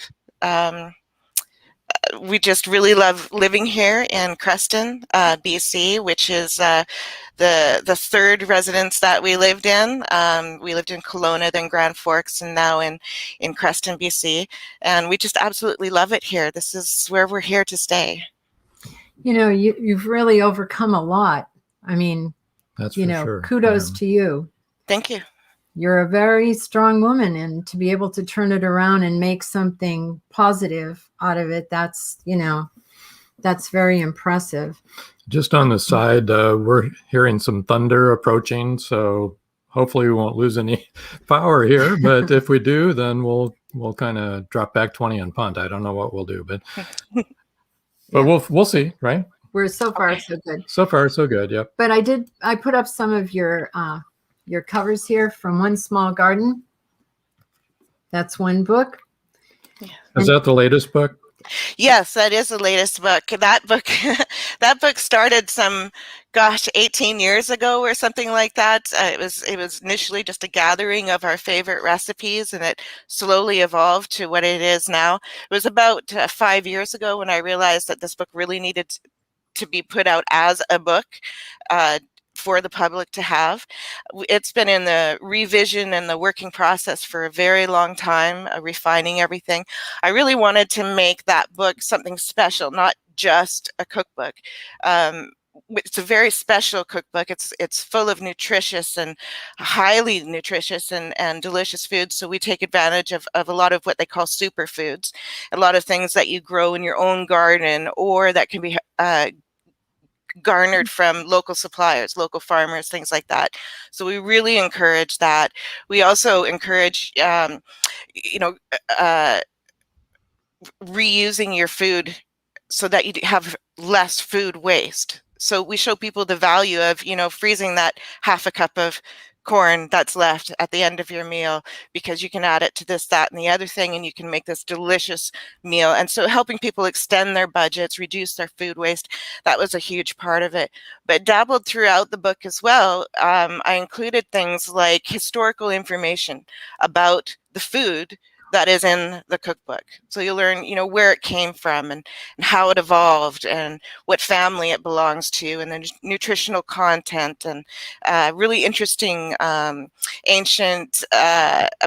[SPEAKER 5] we just really love living here in Creston, BC, which is the third residence that we lived in. We lived in Kelowna, then Grand Forks, and now in Creston, BC. And we just absolutely love it here. This is where we're here to stay.
[SPEAKER 3] You've really overcome a lot. I mean,
[SPEAKER 2] that's for sure.
[SPEAKER 3] Kudos to you.
[SPEAKER 5] Thank you.
[SPEAKER 3] You're a very strong woman, and to be able to turn it around and make something positive out of it, that's very impressive.
[SPEAKER 2] Just on the side, we're hearing some thunder approaching, so hopefully we won't lose any power here. But if we do, then we'll kind of drop back 20 and punt. I don't know what we'll do, but we'll see, right?
[SPEAKER 3] We're so far so good.
[SPEAKER 2] So far so good. Yep.
[SPEAKER 3] But I put up some of your covers here from One Small Garden. That's one book.
[SPEAKER 2] Is that the latest book?
[SPEAKER 5] Yes, that is the latest book. That book started 18 years ago or something like that. It was initially just a gathering of our favorite recipes, and it slowly evolved to what it is now. It was about 5 years ago when I realized that this book really needed to be put out as a book for the public to have. It's been in the revision and the working process for a very long time, refining everything. I really wanted to make that book something special, not just a cookbook. It's a very special cookbook. It's full of nutritious and highly nutritious and delicious foods. So we take advantage of a lot of what they call superfoods, a lot of things that you grow in your own garden or that can be garnered from local suppliers, local farmers, things like that. So we really encourage that. We also encourage, reusing your food so that you have less food waste. So we show people the value of, freezing that half a cup of corn that's left at the end of your meal, because you can add it to this, that, and the other thing, and you can make this delicious meal. And so helping people extend their budgets, reduce their food waste, that was a huge part of it. But dabbled throughout the book as well. I included things like historical information about the food that is in the cookbook. So you learn, where it came from and how it evolved and what family it belongs to, and the nutritional content, and really interesting ancient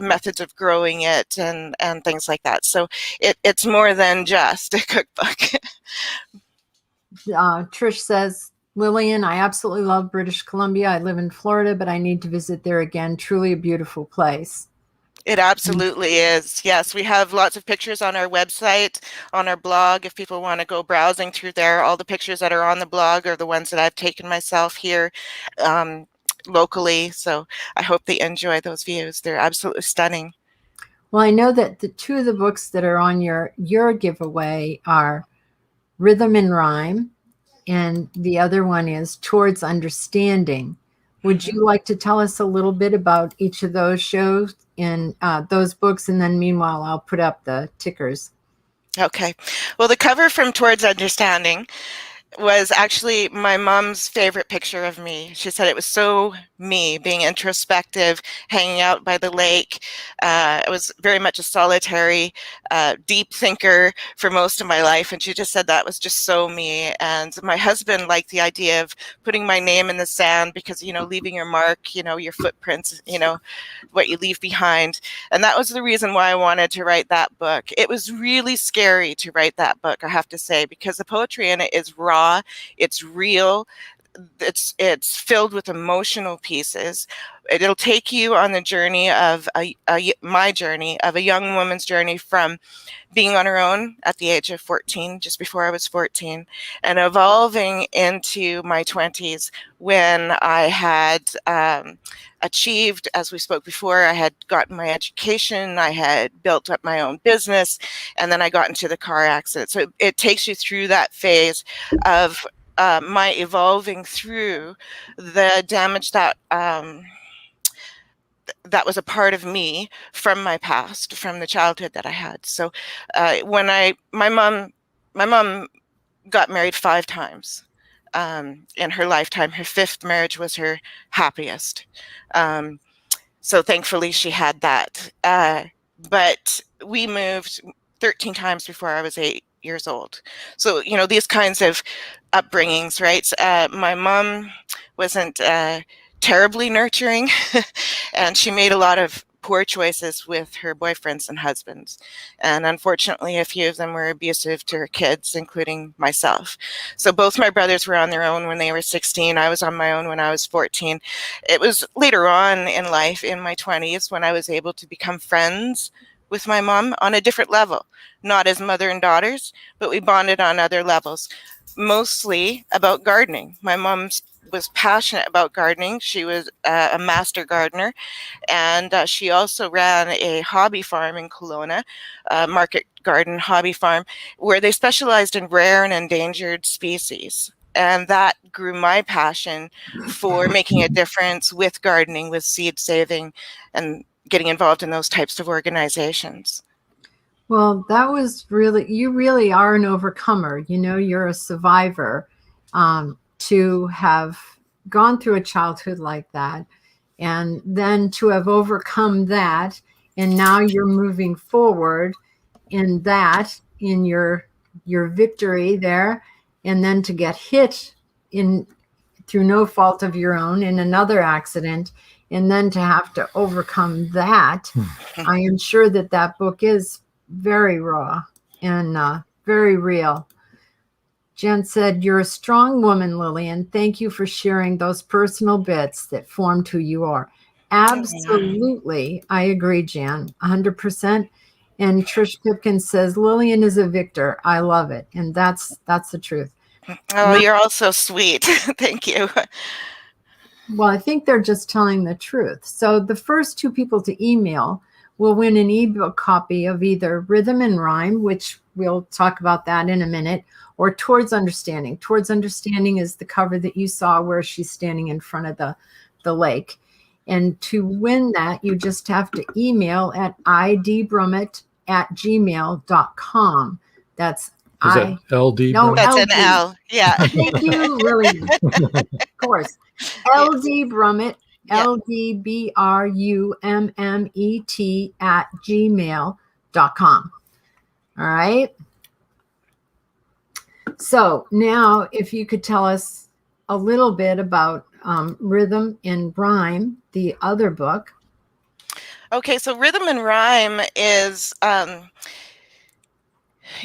[SPEAKER 5] methods of growing it, and things like that. So it's more than just a cookbook.
[SPEAKER 3] Trish says, Lillian, I absolutely love British Columbia. I live in Florida, but I need to visit there again. Truly a beautiful place.
[SPEAKER 5] It absolutely is. Yes, we have lots of pictures on our website, on our blog. If people want to go browsing through there, all the pictures that are on the blog are the ones that I've taken myself here locally. So I hope they enjoy those views. They're absolutely stunning.
[SPEAKER 3] Well, I know that the two of the books that are on your giveaway are Rhythm and Rhyme, and the other one is Towards Understanding. Would you like to tell us a little bit about each of those shows and those books? And then meanwhile, I'll put up the tickers.
[SPEAKER 5] Okay. Well, the cover from Towards Understanding was actually my mom's favorite picture of me. She said it was so me, being introspective, hanging out by the lake. I was very much a solitary, deep thinker for most of my life, and she just said that was just so me. And my husband liked the idea of putting my name in the sand because, leaving your mark, your footprints, what you leave behind. And that was the reason why I wanted to write that book. It was really scary to write that book, I have to say, because the poetry in it is raw. It's real. It's filled with emotional pieces. It'll take you on the journey of my journey, of a young woman's journey from being on her own at the age of 14, just before I was 14, and evolving into my 20s when I had achieved, as we spoke before, I had gotten my education, I had built up my own business, and then I got into the car accident. So it takes you through that phase of my evolving through the damage that that was a part of me from my past, from the childhood that I had. So when my mom got married 5 times in her lifetime. Her 5th marriage was her happiest. So thankfully she had that. But we moved 13 times before I was 8 years old. So, these kinds of upbringings, right? My mom wasn't terribly nurturing, and she made a lot of poor choices with her boyfriends and husbands. And unfortunately, a few of them were abusive to her kids, including myself. So both my brothers were on their own when they were 16. I was on my own when I was 14. It was later on in life, in my 20s, when I was able to become friends with my mom on a different level, not as mother and daughters, but we bonded on other levels, mostly about gardening. My mom was passionate about gardening. She was a master gardener, and she also ran a hobby farm in Kelowna, market garden hobby farm, where they specialized in rare and endangered species. And that grew my passion for making a difference with gardening, with seed saving, and getting involved in those types of organizations.
[SPEAKER 3] Well, that was you really are an overcomer. You're a survivor. To have gone through a childhood like that, and then to have overcome that, and now you're moving forward in your victory there, and then to get hit through no fault of your own in another accident, and then to have to overcome that. I am sure that book is very raw and very real. Jen said, "You're a strong woman, Lillian. Thank you for sharing those personal bits that formed who you are." Absolutely. I agree, Jen, 100%. And Trish Pipkin says, "Lillian is a victor. I love it." And that's the truth.
[SPEAKER 5] Oh, you're all so sweet. Thank you.
[SPEAKER 3] Well, I think they're just telling the truth. So the first 2 people to email will win an ebook copy of either Rhythm and Rhyme, which we'll talk about that in a minute, or Towards Understanding. Towards Understanding is the cover that you saw where she's standing in front of the lake. And to win that, you just have to email at idbrummet@gmail.com. That's
[SPEAKER 2] Is that LD?
[SPEAKER 3] No,
[SPEAKER 5] That's an
[SPEAKER 3] LD.
[SPEAKER 5] L. Yeah.
[SPEAKER 3] Thank you, Lillian. Of course. LD Brummet,
[SPEAKER 5] Yeah.
[SPEAKER 3] LDBRUMMET @gmail.com. All right. So now, if you could tell us a little bit about Rhythm and Rhyme, the other book.
[SPEAKER 5] Okay, so Rhythm and Rhyme is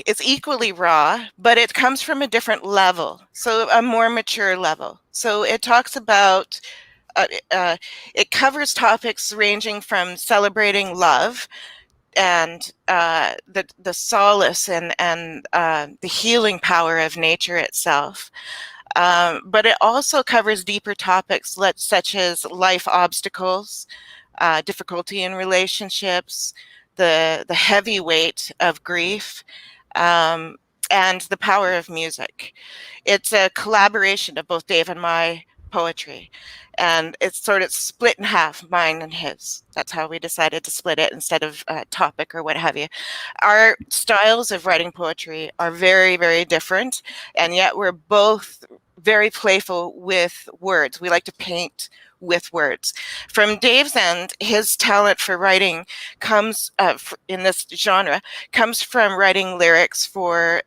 [SPEAKER 5] it's equally raw, but it comes from a different level, so a more mature level. So it talks about it covers topics ranging from celebrating love and the solace and the healing power of nature itself. But it also covers deeper topics such as life obstacles, difficulty in relationships, the heavy weight of grief, and the power of music. It's a collaboration of both Dave and my poetry, and it's sort of split in half, mine and his. That's how we decided to split it instead of topic or what have you. Our styles of writing poetry are very, very different, and yet we're both very playful with words. We like to paint with words. From Dave's end, his talent for writing comes in this genre comes from writing lyrics for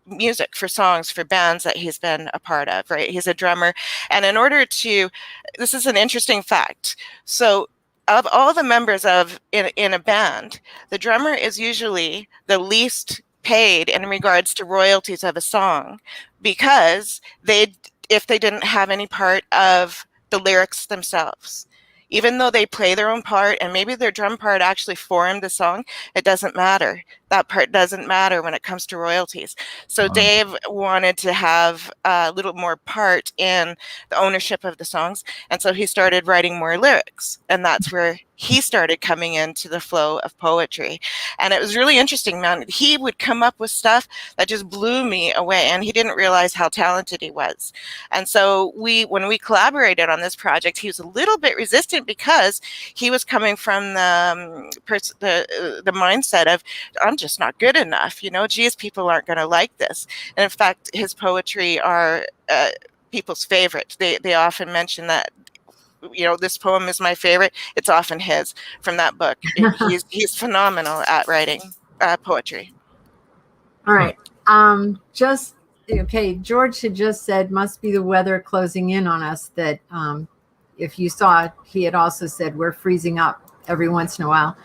[SPEAKER 5] music, for songs, for bands that he's been a part of, right? He's a drummer. And in order to, this is an interesting fact. So of all the members in a band, the drummer is usually the least paid in regards to royalties of a song, because if they didn't have any part of the lyrics themselves, even though they play their own part and maybe their drum part actually formed the song, it doesn't matter. That part doesn't matter when it comes to royalties. So Dave wanted to have a little more part in the ownership of the songs. And so he started writing more lyrics. And that's where he started coming into the flow of poetry. And it was really interesting, man. He would come up with stuff that just blew me away. And he didn't realize how talented he was. And so when we collaborated on this project, he was a little bit resistant because he was coming from the mindset of, I'm just not good enough, geez, people aren't going to like this. And in fact, his poetry are people's favorite. They often mention that, this poem is my favorite. It's often his from that book. He's phenomenal at writing poetry.
[SPEAKER 3] All right. George had just said, must be the weather closing in on us, that if you saw, he had also said we're freezing up every once in a while.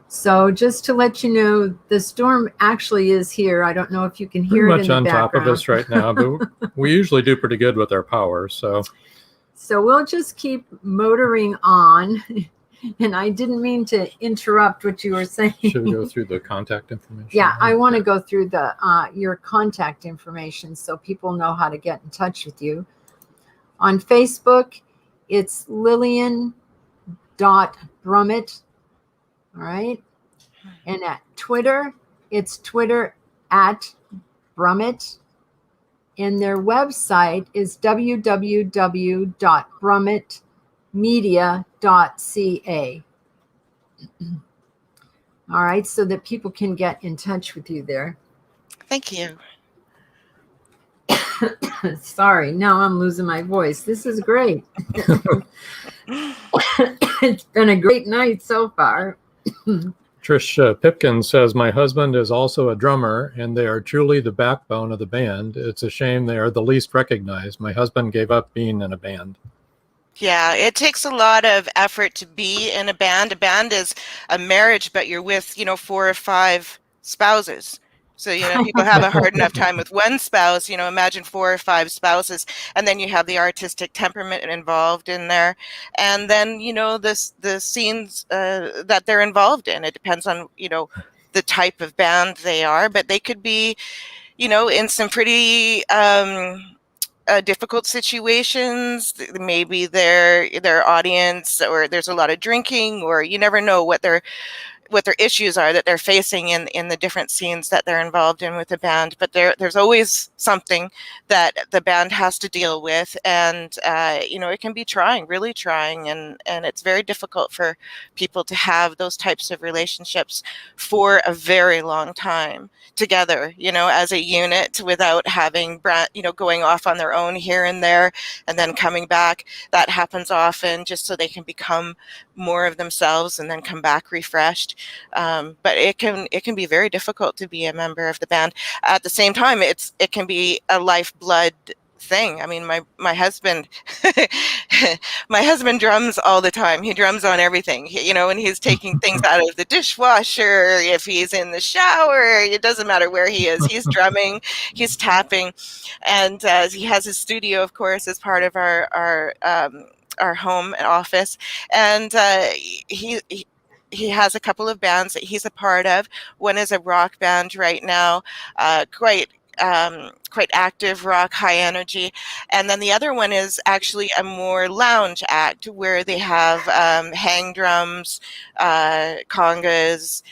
[SPEAKER 3] So just to let you know, the storm actually is here. I don't know if you can hear it in the background.
[SPEAKER 2] Pretty much on top of us right now, but we usually do pretty good with our power. So
[SPEAKER 3] we'll just keep motoring on. And I didn't mean to interrupt what you were saying.
[SPEAKER 2] Should we go through the contact information?
[SPEAKER 3] Yeah, I want to go through your contact information so people know how to get in touch with you. On Facebook, it's Lillian.Brummet. All right. And at Twitter, it's Twitter @Brummet. And their website is www.brummetmedia.ca. All right, so that people can get in touch with you there.
[SPEAKER 5] Thank you.
[SPEAKER 3] Sorry, now I'm losing my voice. This is great. It's been a great night so far.
[SPEAKER 2] Trish Pipkin says, my husband is also a drummer, and they are truly the backbone of the band. It's a shame they are the least recognized. My husband gave up being in a band.
[SPEAKER 5] Yeah, it takes a lot of effort to be in a band. A band is a marriage, but you're with, 4 or 5 spouses. So, people have a hard enough time with one spouse, imagine 4 or 5 spouses, and then you have the artistic temperament involved in there. And then, the scenes that they're involved in. It depends on, the type of band they are, but they could be, in some pretty difficult situations. Maybe their audience, or there's a lot of drinking, or you never know what they're issues are that they're facing in the different scenes that they're involved in with the band. But there's always something that the band has to deal with, and it can be trying, really trying, and it's very difficult for people to have those types of relationships for a very long time together, as a unit, without having going off on their own here and there and then coming back. That happens often, just so they can become more of themselves and then come back refreshed. But it can be very difficult to be a member of the band. At the same time, it can be a lifeblood thing. I mean, my husband my husband drums all the time. He drums on everything, and he's taking things out of the dishwasher. If he's in the shower, it doesn't matter where he is. He's drumming, he's tapping, and he has his studio, of course, as part of our home and office. And he has a couple of bands that he's a part of. One is a rock band right now, quite active rock, high energy. And then the other one is actually a more lounge act, where they have hang drums, congas,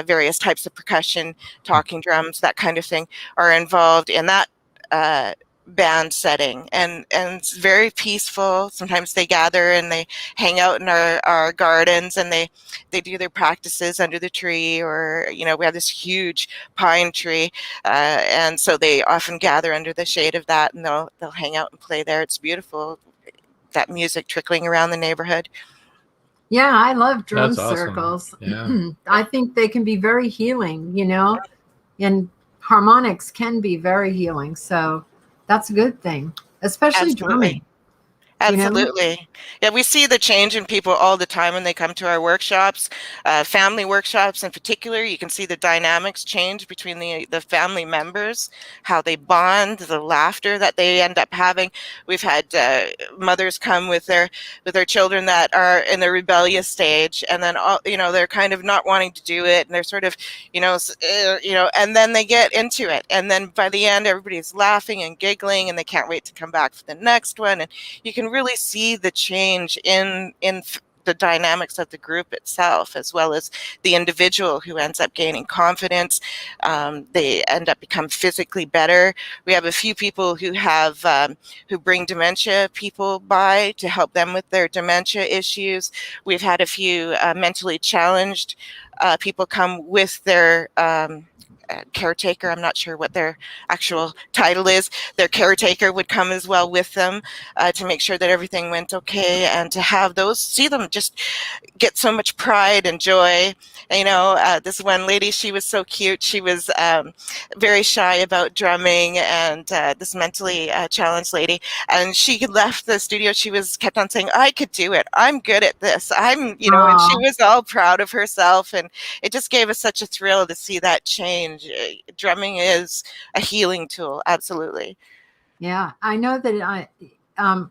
[SPEAKER 5] various types of percussion, talking drums, that kind of thing, are involved in that band setting, and it's very peaceful. Sometimes they gather and they hang out in our gardens, and they do their practices under the tree, or we have this huge pine tree, and so they often gather under the shade of that, and they'll hang out and play there. It's beautiful, that music trickling around the neighborhood.
[SPEAKER 3] Yeah, I love drum
[SPEAKER 2] That's awesome.
[SPEAKER 3] circles.
[SPEAKER 2] Yeah.
[SPEAKER 3] I think they can be very healing, and harmonics can be very healing. So that's a good thing, especially drumming.
[SPEAKER 5] Absolutely. Yeah, we see the change in people all the time when they come to our workshops, family workshops in particular. You can see the dynamics change between the family members, how they bond, the laughter that they end up having. We've had mothers come with their children that are in the rebellious stage, and then they're kind of not wanting to do it, and they're sort of and then they get into it, and then by the end everybody's laughing and giggling, and they can't wait to come back for the next one. And you can really see the change in the dynamics of the group itself, as well as the individual who ends up gaining confidence. They end up become physically better. We have a few people who have who bring dementia people by to help them with their dementia issues. We've had a few mentally challenged people come with their caretaker. I'm not sure what their actual title is. Their caretaker would come as well with them to make sure that everything went okay, and to have see them just get so much pride and joy. This one lady, she was so cute. She was very shy about drumming, and this mentally challenged lady, and she left the studio. She kept on saying, "I could do it. I'm good at this. And she was all proud of herself, and it just gave us such a thrill to see that change. Drumming is a healing tool, absolutely.
[SPEAKER 3] Yeah, I know that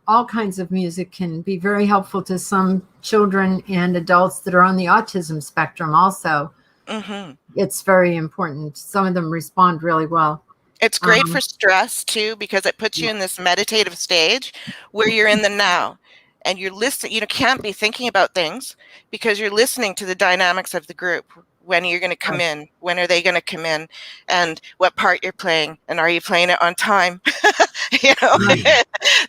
[SPEAKER 3] all kinds of music can be very helpful to some children and adults that are on the autism spectrum also. Mm-hmm. It's very important. Some of them respond really well.
[SPEAKER 5] It's great for stress too, because it puts you in this meditative stage where you're in the now. And you're listening. You can't be thinking about things, because you're listening to the dynamics of the group. When are you going to come in? When are they going to come in? And what part you're playing? And are you playing it on time?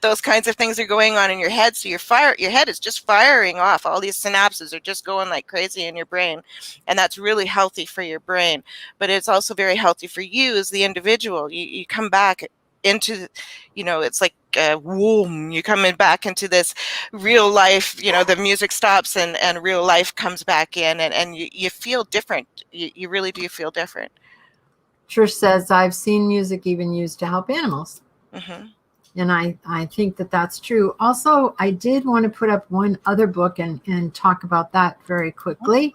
[SPEAKER 5] Those kinds of things are going on in your head. So your head is just firing off. All these synapses are just going like crazy in your brain. And that's really healthy for your brain. But it's also very healthy for you as the individual. You come back into, it's like womb. You're coming back into this real life. The music stops and real life comes back in, and you feel different. You really do feel different.
[SPEAKER 3] Trish says, I've seen music even used to help animals. Mm-hmm. And I think that that's true. Also, I did want to put up one other book and talk about that very quickly.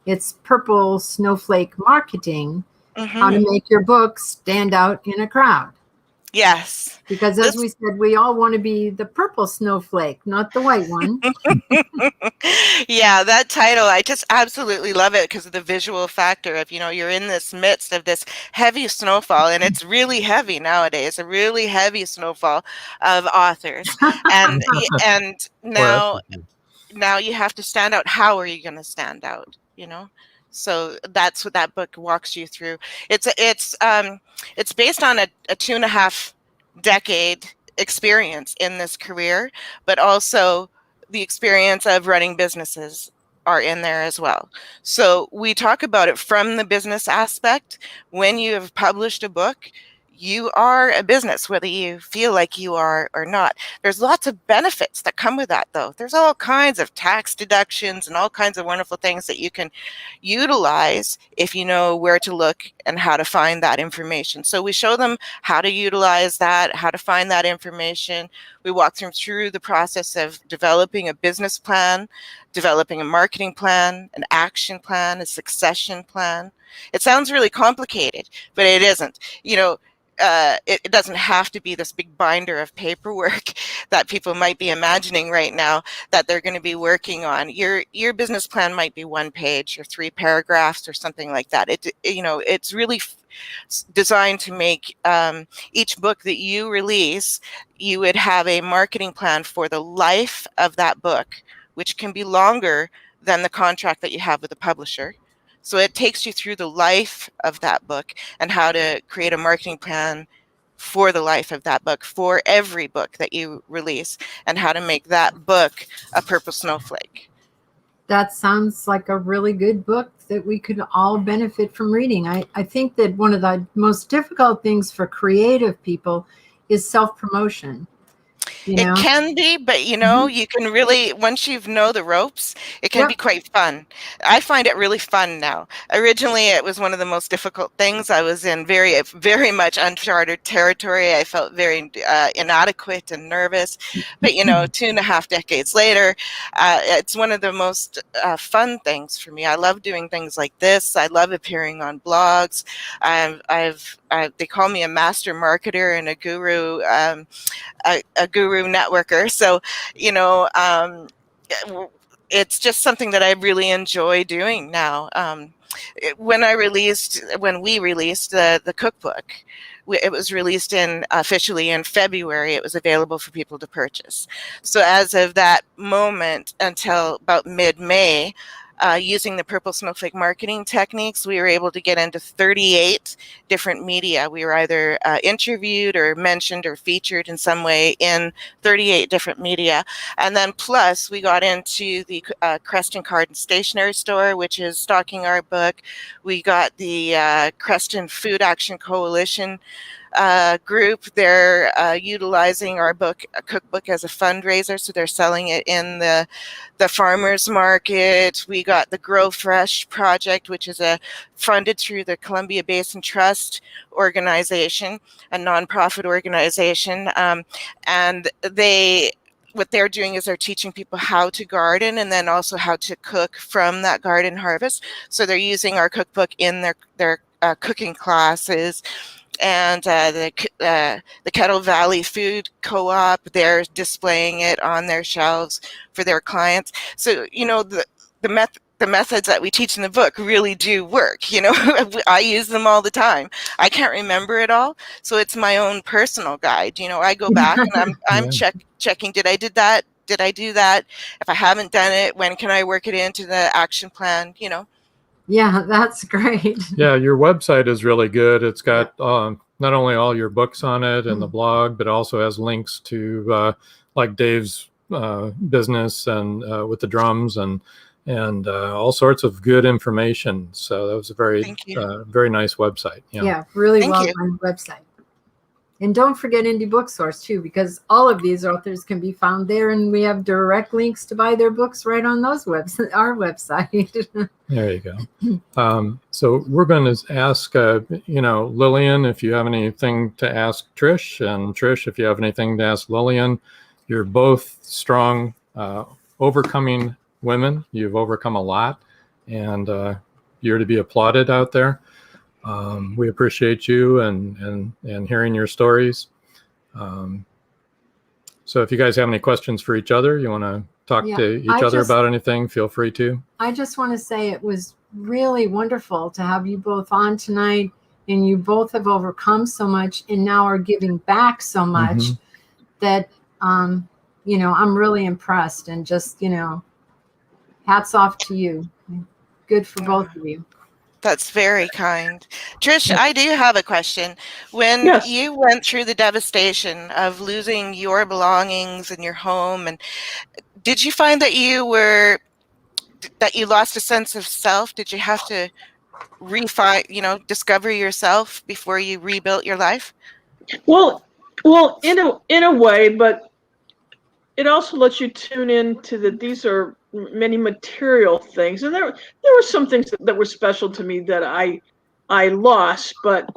[SPEAKER 3] It's Purple Snowflake Marketing, How to Make Your Book Stand Out in a Crowd.
[SPEAKER 5] Yes.
[SPEAKER 3] Because as we said, we all want to be the purple snowflake, not the white one.
[SPEAKER 5] Yeah, that title, I just absolutely love it because of the visual factor of, you're in this midst of this heavy snowfall, and it's really heavy nowadays, a really heavy snowfall of authors. And now you have to stand out. How are you going to stand out? So that's what that book walks you through. It's based on a 2.5 decade experience in this career, but also the experience of running businesses are in there as well. So we talk about it from the business aspect. When you have published a book, you are a business, whether you feel like you are or not. There's lots of benefits that come with that, though. There's all kinds of tax deductions and all kinds of wonderful things that you can utilize if you know where to look and how to find that information. So we show them how to utilize that, how to find that information. We walk them through the process of developing a business plan, developing a marketing plan, an action plan, a succession plan. It sounds really complicated, but it isn't. It doesn't have to be this big binder of paperwork that people might be imagining right now that they're going to be working on. Your business plan might be 1 page or 3 paragraphs or something like that. It's really designed to make each book that you release, you would have a marketing plan for the life of that book, which can be longer than the contract that you have with the publisher. So it takes you through the life of that book and how to create a marketing plan for the life of that book, for every book that you release, and how to make that book a purple snowflake.
[SPEAKER 3] That sounds like a really good book that we could all benefit from reading. I think that one of the most difficult things for creative people is self-promotion.
[SPEAKER 5] It can be, but you can really, once you know the ropes, it can be quite fun. I find it really fun now. Originally, it was one of the most difficult things. I was in very, very much uncharted territory. I felt very inadequate and nervous. But 2.5 decades later, it's one of the most fun things for me. I love doing things like this. I love appearing on blogs. They call me a master marketer and a guru. A guru networker. So, it's just something that I really enjoy doing now. When we released the cookbook, it was released officially in February. It was available for people to purchase. So as of that moment until about mid-May, using the Purple Snowflake marketing techniques, we were able to get into 38 different media. We were either interviewed or mentioned or featured in some way in 38 different media. And then plus we got into the Creston Card and Stationery Store, which is stocking our book. We got the Creston Food Action Coalition group. They're utilizing our cookbook as a fundraiser, so they're selling it in the farmers market. We got the Grow Fresh project, which is funded through the Columbia Basin Trust organization, a nonprofit organization, and what they're doing is they're teaching people how to garden and then also how to cook from that garden harvest. So they're using our cookbook in their cooking classes. And the Kettle Valley Food Co-op, they're displaying it on their shelves for their clients. So, the methods that we teach in the book really do work. I use them all the time. I can't remember it all, so it's my own personal guide. I go back and I'm checking, did I do that? Did I do that? If I haven't done it, when can I work it into the action plan?
[SPEAKER 3] Yeah, that's great.
[SPEAKER 2] Yeah, your website is really good. It's got not only all your books on it and the blog, but also has links to like Dave's business and with the drums and all sorts of good information. So that was a very nice website.
[SPEAKER 3] Yeah, really well done website. And don't forget Indie Book Source too, because all of these authors can be found there, and we have direct links to buy their books right on our website.
[SPEAKER 2] There you go. So we're going to ask, Lillian, if you have anything to ask Trish, and Trish, if you have anything to ask Lillian. You're both strong, overcoming women. You've overcome a lot, and you're to be applauded out there. We appreciate you and hearing your stories. So if you guys have any questions for each other, you want to talk to each other about anything, feel free to.
[SPEAKER 3] I just want to say it was really wonderful to have you both on tonight, and you both have overcome so much and now are giving back so much that, I'm really impressed, and just, hats off to you. good for both of you.
[SPEAKER 5] That's very kind. Trish, I do have a question. When
[SPEAKER 4] Yes.
[SPEAKER 5] you went through the devastation of losing your belongings and your home, and did you find that you lost a sense of self? Did you have to discover yourself before you rebuilt your life?
[SPEAKER 4] Well, in a way, but it also lets you tune into that these are many material things, and there were some things that were special to me that I lost, but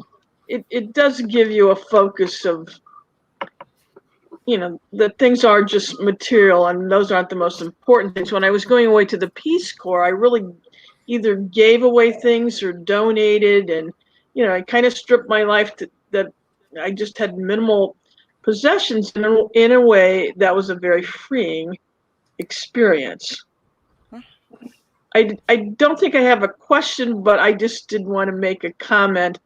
[SPEAKER 4] it does give you a focus of, that things are just material and those aren't the most important things. When I was going away to the Peace Corps, I really either gave away things or donated, and I kind of stripped my life that I just had minimal possessions. In a way, that was a very freeing experience. I don't think I have a question, but I just did want to make a comment.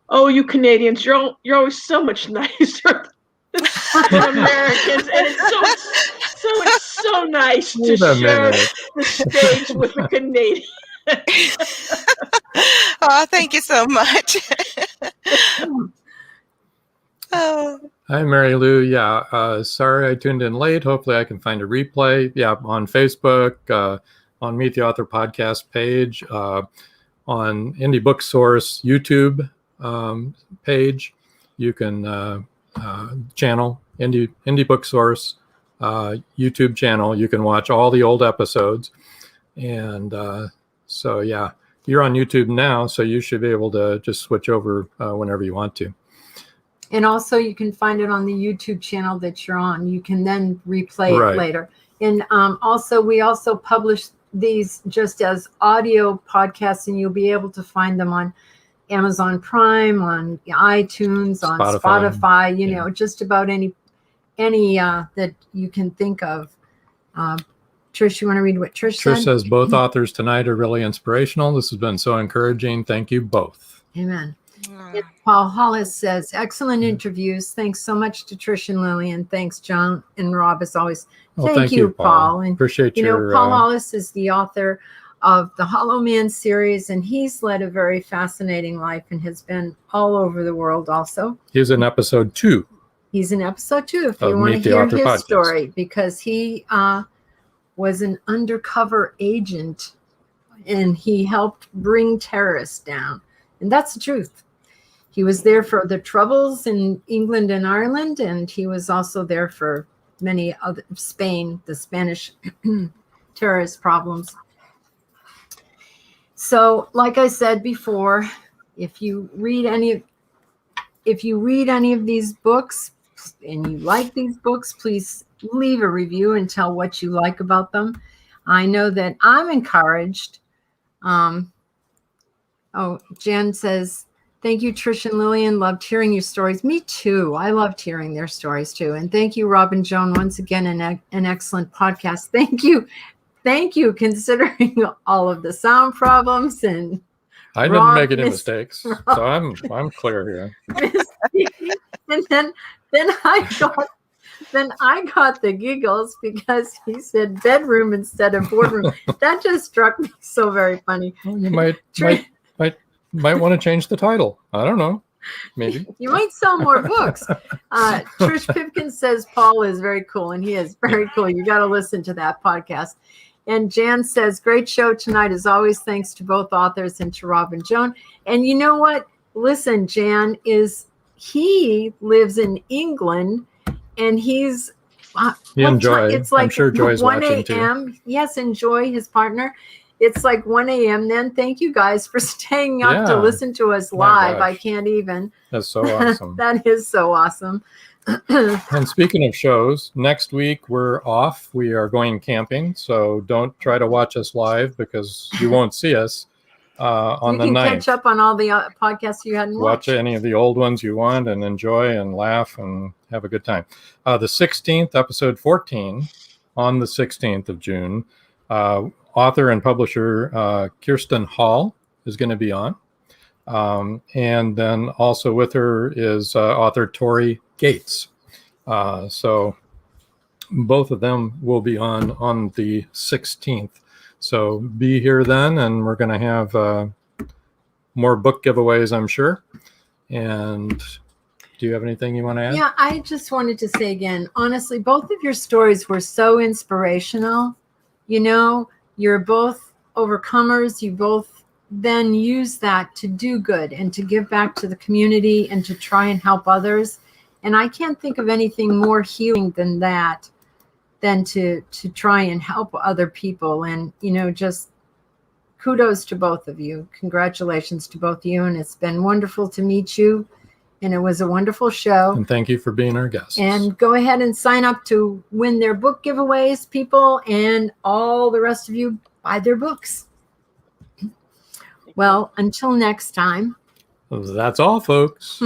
[SPEAKER 4] Oh, you Canadians, you're always so much nicer than Americans, and it's so nice to share the stage with a Canadian.
[SPEAKER 5] Oh, thank you so much. Oh.
[SPEAKER 2] Hi, Mary Lou. Yeah, sorry I tuned in late. Hopefully I can find a replay. Yeah, on Facebook, on Meet the Author podcast page, on Indie Book Source YouTube page. You can channel, Indie Book Source YouTube channel. You can watch all the old episodes. And so, yeah, you're on YouTube now, so you should be able to just switch over whenever you want to.
[SPEAKER 3] And also you can find it on the YouTube channel that you're on. You can then replay it later. And also, we also publish these just as audio podcasts, and you'll be able to find them on Amazon Prime, on iTunes, on Spotify, just about any that you can think of. Trish, you want to read what Trish said?
[SPEAKER 2] Trish says, both authors tonight are really inspirational. This has been so encouraging. Thank you both.
[SPEAKER 3] Amen. And Paul Hollis says, excellent interviews. Thanks so much to Trish and Lillian. Thanks, John and Rob, as always. Thank you, Paul. And
[SPEAKER 2] appreciate your...
[SPEAKER 3] Paul Hollis is the author of the Hollow Man series, and he's led a very fascinating life and has been all over the world also.
[SPEAKER 2] He's in episode 2.
[SPEAKER 3] He's in episode 2 if you want to hear his podcast story, because he was an undercover agent and he helped bring terrorists down. And that's the truth. He was there for the troubles in England and Ireland, and he was also there for many other Spain, the Spanish terrorist problems. So, like I said before, if you read any of these books and you like these books, please leave a review and tell what you like about them. I know that I'm encouraged. Jen says, thank you, Trish and Lillian. Loved hearing your stories. Me too. I loved hearing their stories too. And thank you, Rob and Joan, once again, an excellent podcast. Thank you. Thank you, considering all of the sound problems. And
[SPEAKER 2] I didn't make any mistakes, so I'm clear here.
[SPEAKER 3] And then I got the giggles because he said bedroom instead of boardroom. That just struck me so very funny.
[SPEAKER 2] Well, you might want to change the title. I don't know. Maybe.
[SPEAKER 3] You might sell more books. Trish Pipkin says Paul is very cool, and he is very cool. You got to listen to that podcast. And Jan says, great show tonight, as always. Thanks to both authors and to Rob and Joan. And you know what? Listen, Jan he lives in England, and he's
[SPEAKER 2] enjoy.
[SPEAKER 3] It's like
[SPEAKER 2] I'm sure Joy's
[SPEAKER 3] 1
[SPEAKER 2] watching too.
[SPEAKER 3] a.m. Yes, enjoy his partner. It's like 1 a.m. then. Thank you guys for staying up to listen to us live. I can't even.
[SPEAKER 2] That's so awesome.
[SPEAKER 3] That is so awesome.
[SPEAKER 2] And speaking of shows, next week we're off. We are going camping, so don't try to watch us live because you won't see us on the 9th. You can
[SPEAKER 3] catch up on all the podcasts you hadn't watched.
[SPEAKER 2] Watch any of the old ones you want and enjoy and laugh and have a good time. The 16th, episode 14, on the 16th of June, author and publisher Kirsten Hall is going to be on. And then also with her is author Tori Gates. So both of them will be on the 16th. So be here then, and we're going to have more book giveaways, I'm sure. And do you have anything you want to add?
[SPEAKER 3] Yeah, I just wanted to say again, honestly, both of your stories were so inspirational. You know, you're both overcomers. You both then use that to do good and to give back to the community and to try and help others. And I can't think of anything more healing than that, than to try and help other people. And, you know, just kudos to both of you. Congratulations to both of you. And it's been wonderful to meet you. And it was a wonderful show.
[SPEAKER 2] And thank you for being our guest.
[SPEAKER 3] And go ahead and sign up to win their book giveaways, people, and all the rest of you buy their books. Well, until next time.
[SPEAKER 2] That's all, folks.